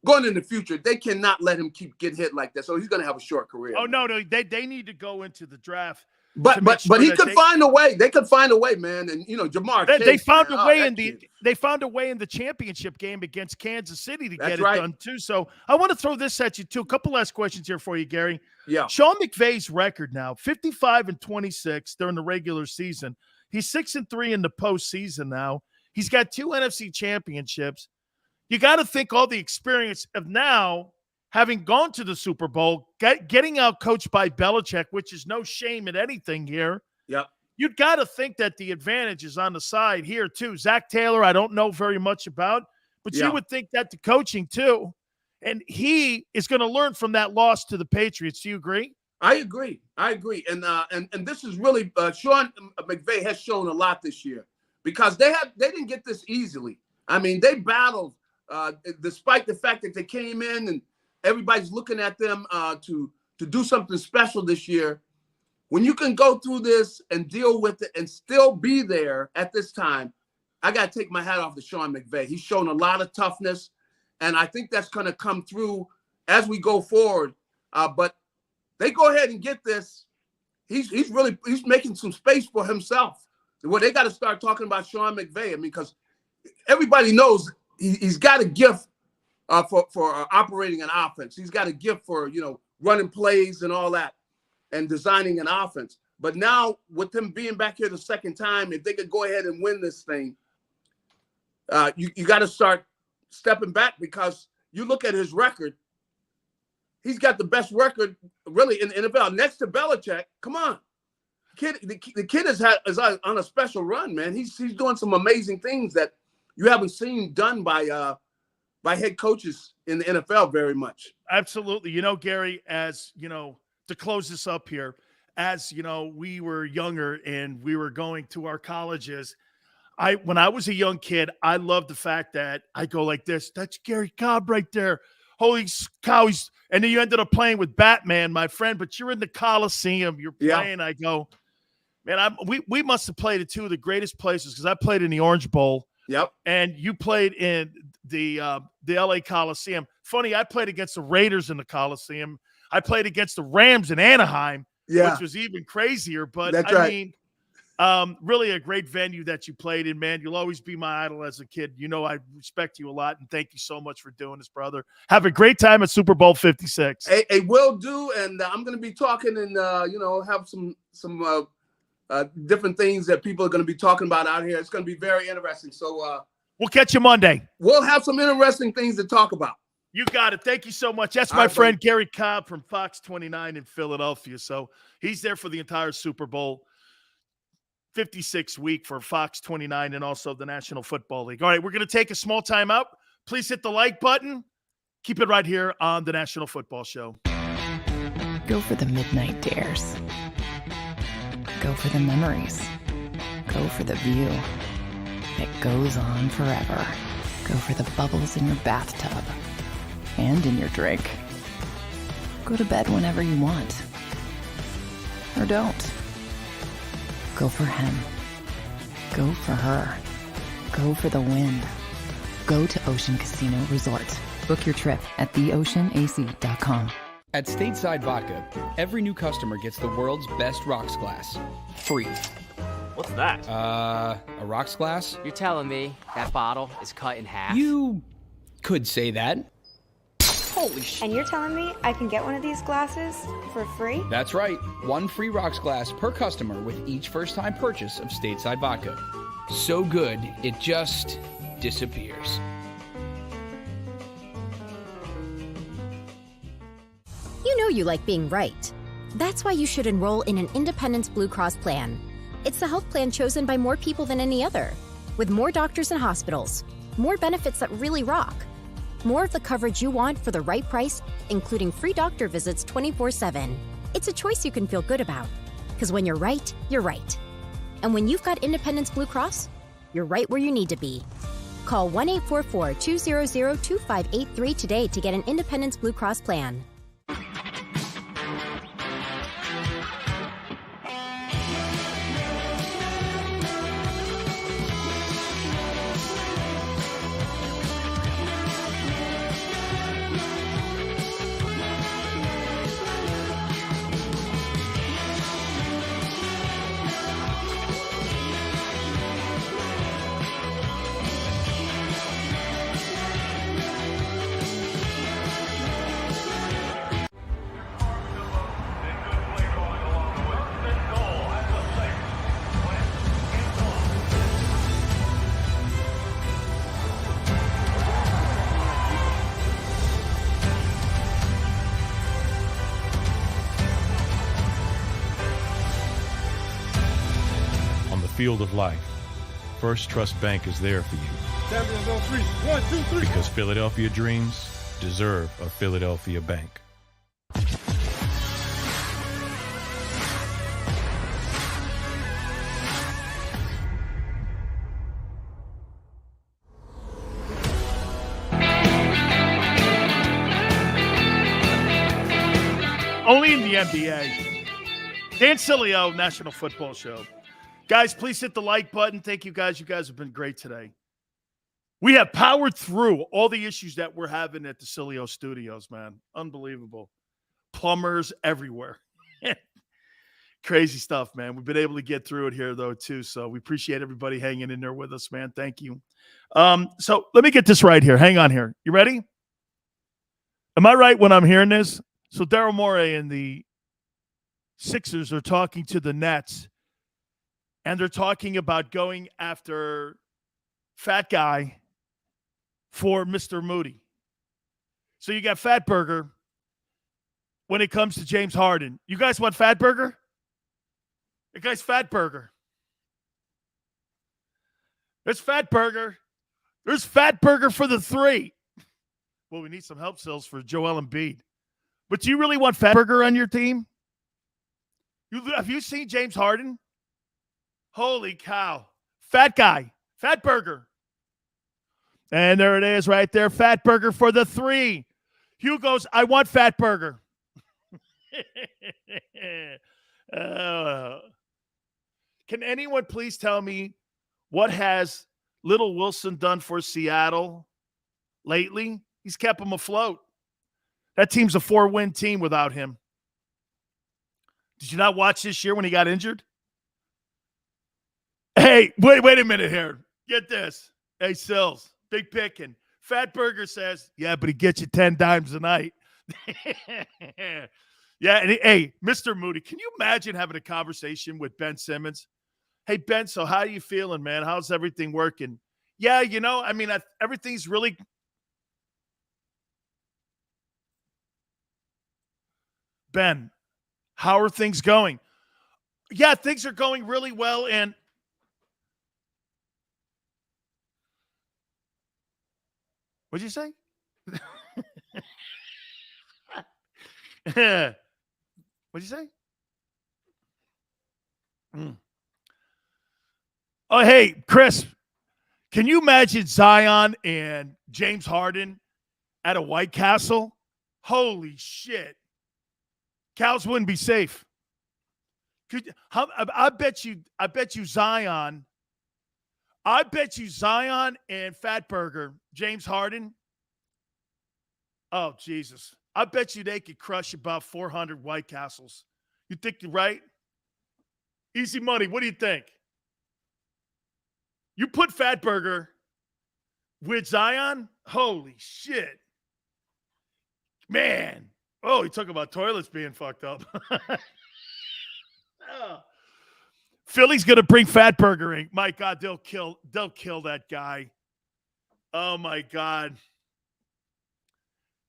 going in the future, they cannot let him keep getting hit like that. So he's going to have a short career. Oh, no. They need to go into the draft. But he could find a way. They could find a way, man. And Jamar Chase, they found man, a way they found a way in the championship game against Kansas City to get it done too. So I want to throw this at you too. A couple last questions here for you, Gary. Yeah. Sean McVay's record now, 55-26 during the regular season. He's 6-3 in the postseason now. He's got 2 NFC championships. You got to think all the experience of now having gone to the Super Bowl, getting out coached by Belichick, which is no shame in anything here. Yep. You've got to think that the advantage is on the side here, too. Zach Taylor, I don't know very much about, but you would think that the coaching, too. And he is going to learn from that loss to the Patriots. Do you agree? I agree. And this is really Sean McVay has shown a lot this year because they didn't get this easily. I mean, they battled despite the fact that they came in and everybody's looking at them to do something special this year. When you can go through this and deal with it and still be there at this time, I got to take my hat off to Sean McVay. He's shown a lot of toughness, and I think that's going to come through as we go forward. But they go ahead and get this. He's making some space for himself. Well, they got to start talking about Sean McVay. I mean, because everybody knows he's got a gift for operating an offense. He's got a gift for, running plays and all that and designing an offense. But now with him being back here the second time, if they could go ahead and win this thing, you got to start stepping back because you look at his record. He's got the best record really in the NFL next to Belichick. Come on. The kid is on a special run, man. He's doing some amazing things that you haven't seen done by head coaches in the NFL very much. Absolutely. Gary, as to close this up here, as we were younger and we were going to our colleges, when I was a young kid, I loved the fact that I go like this, that's Gary Cobb right there. Holy cow. And then you ended up playing with Batman, my friend, but you're in the Coliseum. You're playing. Yeah. I go, man, we must have played at 2 of the greatest places because I played in the Orange Bowl. Yep. And you played in the LA Coliseum. Funny, I played against the Raiders in the Coliseum. I played against the Rams in Anaheim, which was even crazier. But that's right. Really a great venue that you played in, man. You'll always be my idol as a kid. I respect you a lot, and thank you so much for doing this, brother. Have a great time at Super Bowl 56. Hey, will do, and I'm going to be talking and have some different things that people are going to be talking about out here. It's going to be very interesting. So we'll catch you Monday. We'll have some interesting things to talk about. You got it. Thank you so much. That's my friend Gary Cobb from Fox 29 in Philadelphia. So he's there for the entire Super Bowl 56 week for Fox 29 and also the National Football League. All right, we're going to take a small time out. Please hit the like button. Keep it right here on the National Football Show. Go for the midnight dares. Go for the memories. Go for the view that goes on forever. Go for the bubbles in your bathtub and in your drink. Go to bed whenever you want. Or don't. Go for him. Go for her. Go for the win. Go to Ocean Casino Resort. Book your trip at theoceanac.com. At Stateside Vodka, every new customer gets the world's best rocks glass. Free. What's that? A rocks glass? You're telling me that bottle is cut in half? You could say that. Holy shit. And you're telling me I can get one of these glasses for free? That's right. 1 free rocks glass per customer with each first-time purchase of Stateside Vodka. So good, it just disappears. You know you like being right. That's why you should enroll in an Independence Blue Cross plan. It's the health plan chosen by more people than any other. With more doctors and hospitals, more benefits that really rock, more of the coverage you want for the right price, including free doctor visits 24/7. It's a choice you can feel good about. Because when you're right, you're right. And when you've got Independence Blue Cross, you're right where you need to be. Call 1-844-200-2583 today to get an Independence Blue Cross plan. Field of life, First Trust Bank is there for you. Champions on 3. 1, 2, 3. Because Philadelphia dreams deserve a Philadelphia bank. Only in the NBA. Dan Sileo, National Football Show. Guys, please hit the like button. Thank you, guys. You guys have been great today. We have powered through all the issues that we're having at the Sileo studios, man. Unbelievable. Plumbers everywhere. Crazy stuff, man. We've been able to get through it here, though, too. So we appreciate everybody hanging in there with us, man. Thank you. So let me get this right here. Hang on here. You ready? Am I right when I'm hearing this? So Daryl Morey and the Sixers are talking to the Nets. And they're talking about going after Fat Guy for Mr. Moody. So you got Fat Burger when it comes to James Harden. You guys want Fat Burger? You guys, Fat Burger. There's Fat Burger. There's Fat Burger for the 3. Well, we need some help sales for Joel Embiid. But do you really want Fat Burger on your team? Have you seen James Harden? Holy cow. Fat Guy. Fat Burger. And there it is right there. Fat Burger for the 3. Hugh goes, I want Fat Burger. Can anyone please tell me what has Little Wilson done for Seattle lately? He's kept them afloat. That team's a 4-win team without him. Did you not watch this year when he got injured? Hey, wait a minute here. Get this. Hey, Sills, big picking. Fat Burger says, yeah, but he gets you 10 dimes a night. Yeah, and hey, Mr. Moody, can you imagine having a conversation with Ben Simmons? Hey, Ben, so how are you feeling, man? How's everything working? Yeah, everything's really – Ben, how are things going? Yeah, things are going really well, and what'd you say? What'd you say? Oh, hey, Chris, can you imagine Zion and James Harden at a White Castle? Holy shit. Cows wouldn't be safe. I bet you Zion and Fat Burger, James Harden. Oh, Jesus. I bet you they could crush about 400 White Castles. You think you're right? Easy money. What do you think? You put Fat Burger with Zion? Holy shit. Man. Oh, you talk about toilets being fucked up. Oh. Philly's going to bring Fat Burger in. My God, they'll kill that guy. Oh, my God.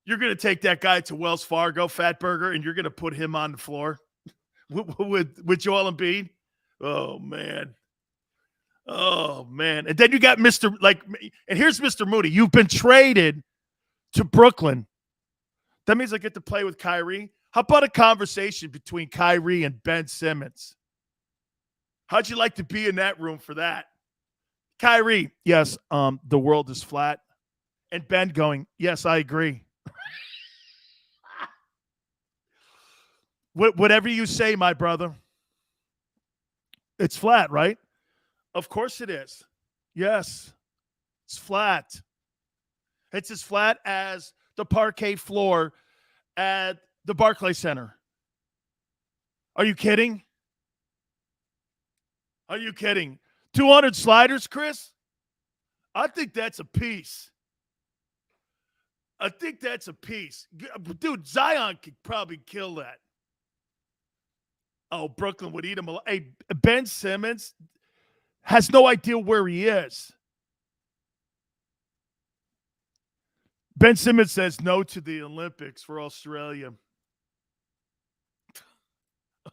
You're going to take that guy to Wells Fargo, Fat Burger, and you're going to put him on the floor with Joel Embiid? Oh, man. Oh, man. And then you got and here's Mr. Moody. You've been traded to Brooklyn. That means I get to play with Kyrie. How about a conversation between Kyrie and Ben Simmons? How'd you like to be in that room for that? Kyrie, yes, the world is flat. And Ben going, yes, I agree. Whatever you say, my brother. It's flat, right? Of course it is. Yes, it's flat. It's as flat as the parquet floor at the Barclays Center. Are you kidding? Are you kidding? 200 sliders, Chris? I think that's a piece. I think that's a piece. Dude, Zion could probably kill that. Oh, Brooklyn would eat him alive. Hey, Ben Simmons has no idea where he is. Ben Simmons says no to the Olympics for Australia.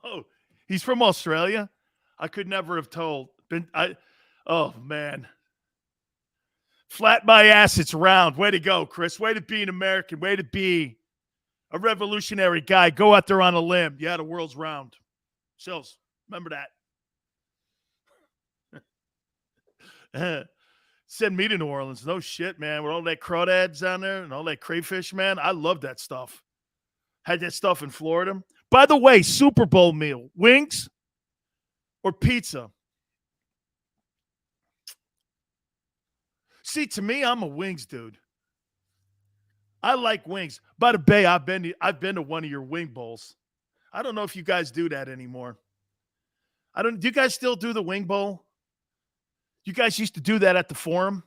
Oh, he's from Australia? I could never have told. Oh, man. Flat my ass, it's round. Way to go, Chris. Way to be an American. Way to be a revolutionary guy. Go out there on a limb. Yeah, the world's round. Sills, remember that. Send me to New Orleans. No shit, man. With all that crawdads down there and all that crayfish, man. I love that stuff. Had that stuff in Florida. By the way, Super Bowl meal. Wings or pizza? See, to me, I'm a wings dude. I like wings. By the way, I've been to one of your wing bowls. I don't know if you guys do that anymore. Do you guys still do the wing bowl? You guys used to do that at the Forum.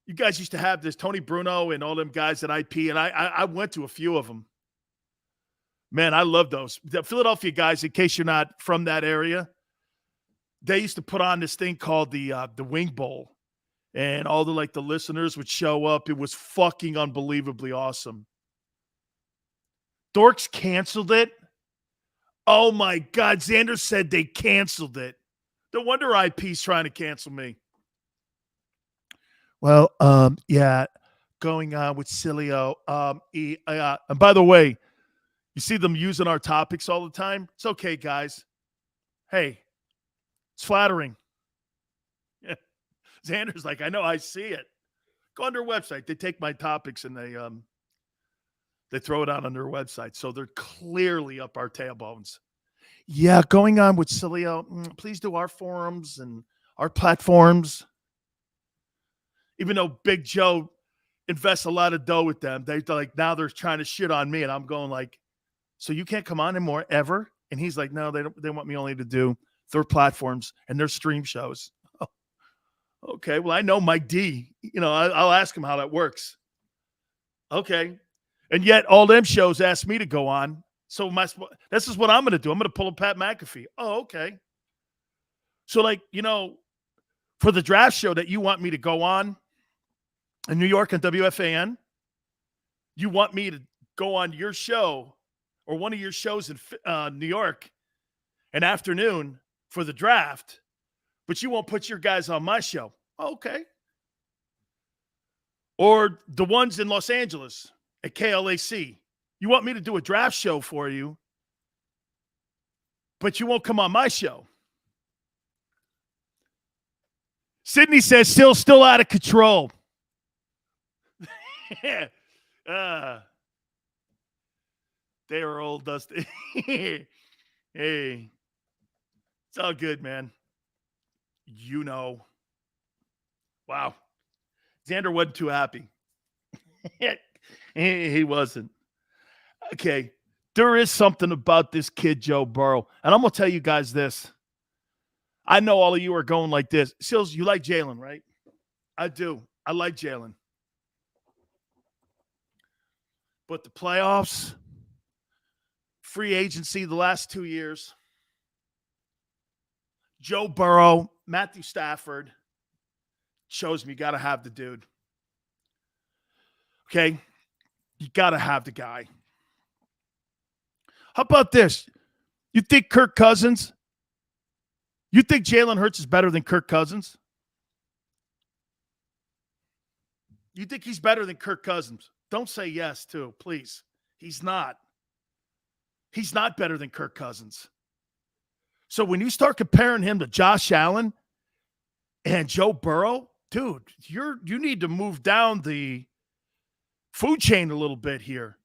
You guys used to have this Tony Bruno and all them guys at IP, and I went to a few of them. Man, I love those. The Philadelphia guys, in case you're not from that area, they used to put on this thing called the Wing Bowl. And all the listeners would show up. It was fucking unbelievably awesome. Dorks canceled it. Oh my God. Xander said they canceled it. No wonder IP's trying to cancel me. Well, yeah, going on with Sileo. And by the way, you see them using our topics all the time. It's okay, guys. Hey, it's flattering. Xander's like, I know, I see it. Go on their website. They take my topics and they throw it out on their website. So they're clearly up our tailbones. Yeah, going on with Sileo. Please do our forums and our platforms. Even though Big Joe invests a lot of dough with them, now they're trying to shit on me. And I'm going like, so you can't come on anymore ever? And he's like, no, they want me only to do their platforms and their stream shows. Okay, well, I know Mike D. I'll ask him how that works. Okay. And yet all them shows ask me to go on. So this is what I'm going to do. I'm going to pull a Pat McAfee. Oh, okay. So, for the draft show that you want me to go on in New York on WFAN, you want me to go on your show or one of your shows in New York an afternoon for the draft, but you won't put your guys on my show. Okay. Or the ones in Los Angeles at KLAC. You want me to do a draft show for you, but you won't come on my show. Sydney says, still out of control. They are old, Dusty. Hey, it's all good, man. Wow. Xander wasn't too happy. He wasn't. Okay. There is something about this kid, Joe Burrow. And I'm going to tell you guys this. I know all of you are going like this. Sills, you like Jalen, right? I do. I like Jalen. But the playoffs, free agency the last 2 years, Joe Burrow, Matthew Stafford, shows me you got to have the dude. Okay? You got to have the guy. How about this? You think Kirk Cousins? You think Jalen Hurts is better than Kirk Cousins? You think he's better than Kirk Cousins? Don't say yes, too, please. He's not. He's not better than Kirk Cousins. So when you start comparing him to Josh Allen and Joe Burrow, dude, you need to move down the food chain a little bit here.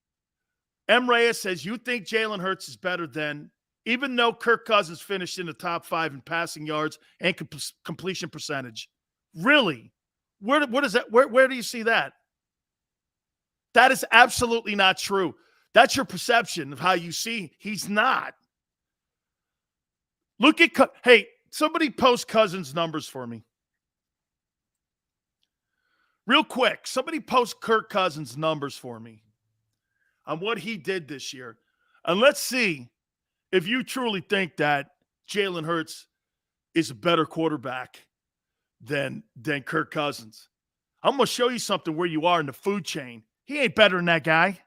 M. Reyes says, you think Jalen Hurts is better than, even though Kirk Cousins finished in the top 5 in passing yards and completion percentage. Really? What is that? Where do you see that? That is absolutely not true. That's your perception of how you see. He's not. Look at, hey, somebody post Cousins' numbers for me. Real quick, somebody post Kirk Cousins' numbers for me on what he did this year. And let's see if you truly think that Jalen Hurts is a better quarterback than Kirk Cousins. I'm going to show you something where you are in the food chain. He ain't better than that guy.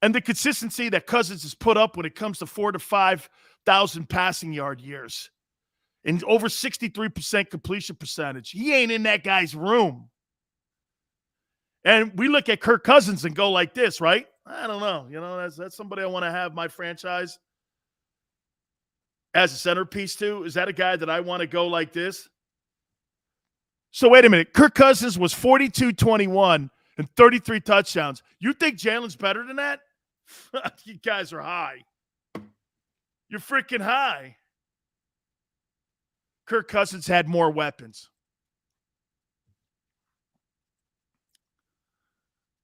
And the consistency that Cousins has put up when it comes to 4,000 to 5,000 passing yard years and over 63% completion percentage. He ain't in that guy's room. And we look at Kirk Cousins and go like this, right? I don't know. You know, that's somebody I want to have my franchise as a centerpiece to. Is that a guy that I want to go like this? So wait a minute. Kirk Cousins was 42-21 and 33 touchdowns. You think Jalen's better than that? You guys are high. You're freaking high. Kirk Cousins had more weapons.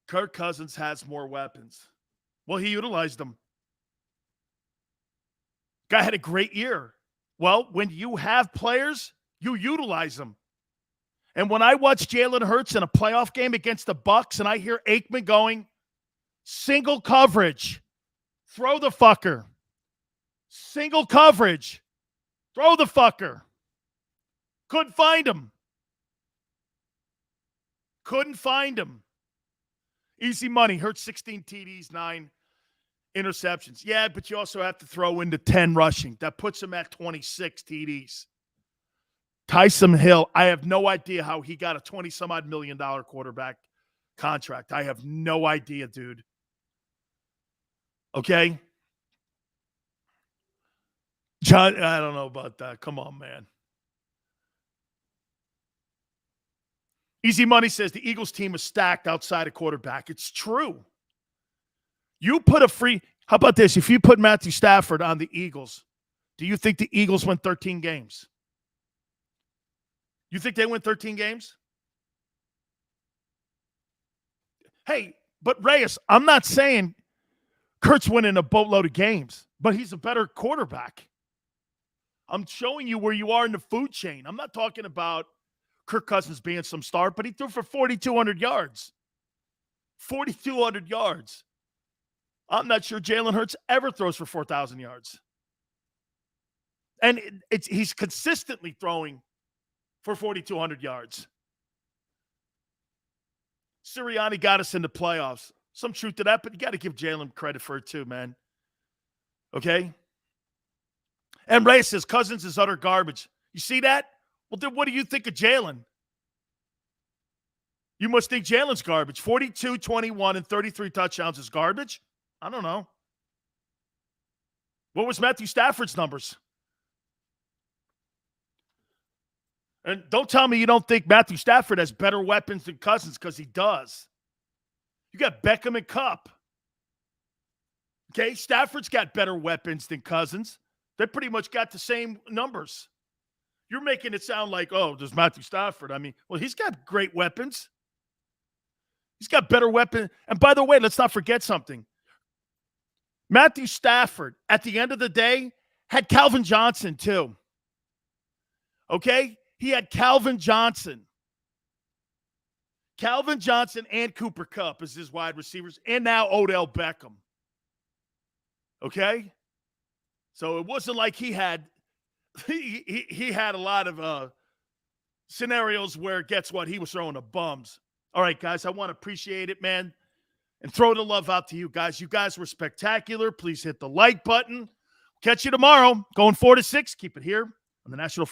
Kirk Cousins has more weapons. Well, he utilized them. Guy had a great year. Well, when you have players, you utilize them. And when I watch Jalen Hurts in a playoff game against the Bucs and I hear Aikman going, single coverage, throw the fucker. Single coverage, throw the fucker. Couldn't find him. Couldn't find him. Easy money. Hurts 16 TDs, 9 interceptions. Yeah, but you also have to throw into 10 rushing. That puts him at 26 TDs. Taysom Hill, I have no idea how he got a $20-some-odd million quarterback contract. I have no idea, dude. Okay? John, I don't know about that. Come on, man. Easy Money says the Eagles team is stacked outside of quarterback. It's true. You put how about this? If you put Matthew Stafford on the Eagles, do you think the Eagles win 13 games? You think they win 13 games? Hey, but Reyes, I'm not saying Kurt's winning a boatload of games, but he's a better quarterback. I'm showing you where you are in the food chain. I'm not talking about Kirk Cousins being some star, but he threw for 4,200 yards. 4,200 yards. I'm not sure Jalen Hurts ever throws for 4,000 yards. And he's consistently throwing for 4,200 yards. Sirianni got us in the playoffs. Some truth to that, but you got to give Jalen credit for it too, man. Okay? And Ray says Cousins is utter garbage. You see that? Well, then what do you think of Jalen? You must think Jalen's garbage. 42, 21, and 33 touchdowns is garbage? I don't know. What was Matthew Stafford's numbers? And don't tell me you don't think Matthew Stafford has better weapons than Cousins, because he does. You got Beckham and Cup. Okay, Stafford's got better weapons than Cousins. They pretty much got the same numbers. You're making it sound like, oh, there's Matthew Stafford. I mean, well, he's got great weapons. He's got better weapons. And by the way, let's not forget something. Matthew Stafford, at the end of the day, had Calvin Johnson too. Okay? He had Calvin Johnson. Calvin Johnson and Cooper Kupp as his wide receivers, and now Odell Beckham. Okay? So it wasn't like he had he had a lot of scenarios where, guess what, he was throwing the bums. All right, guys, I want to appreciate it, man, and throw the love out to you guys. You guys were spectacular. Please hit the like button. Catch you tomorrow. Going 4 to 6. Keep it here on the National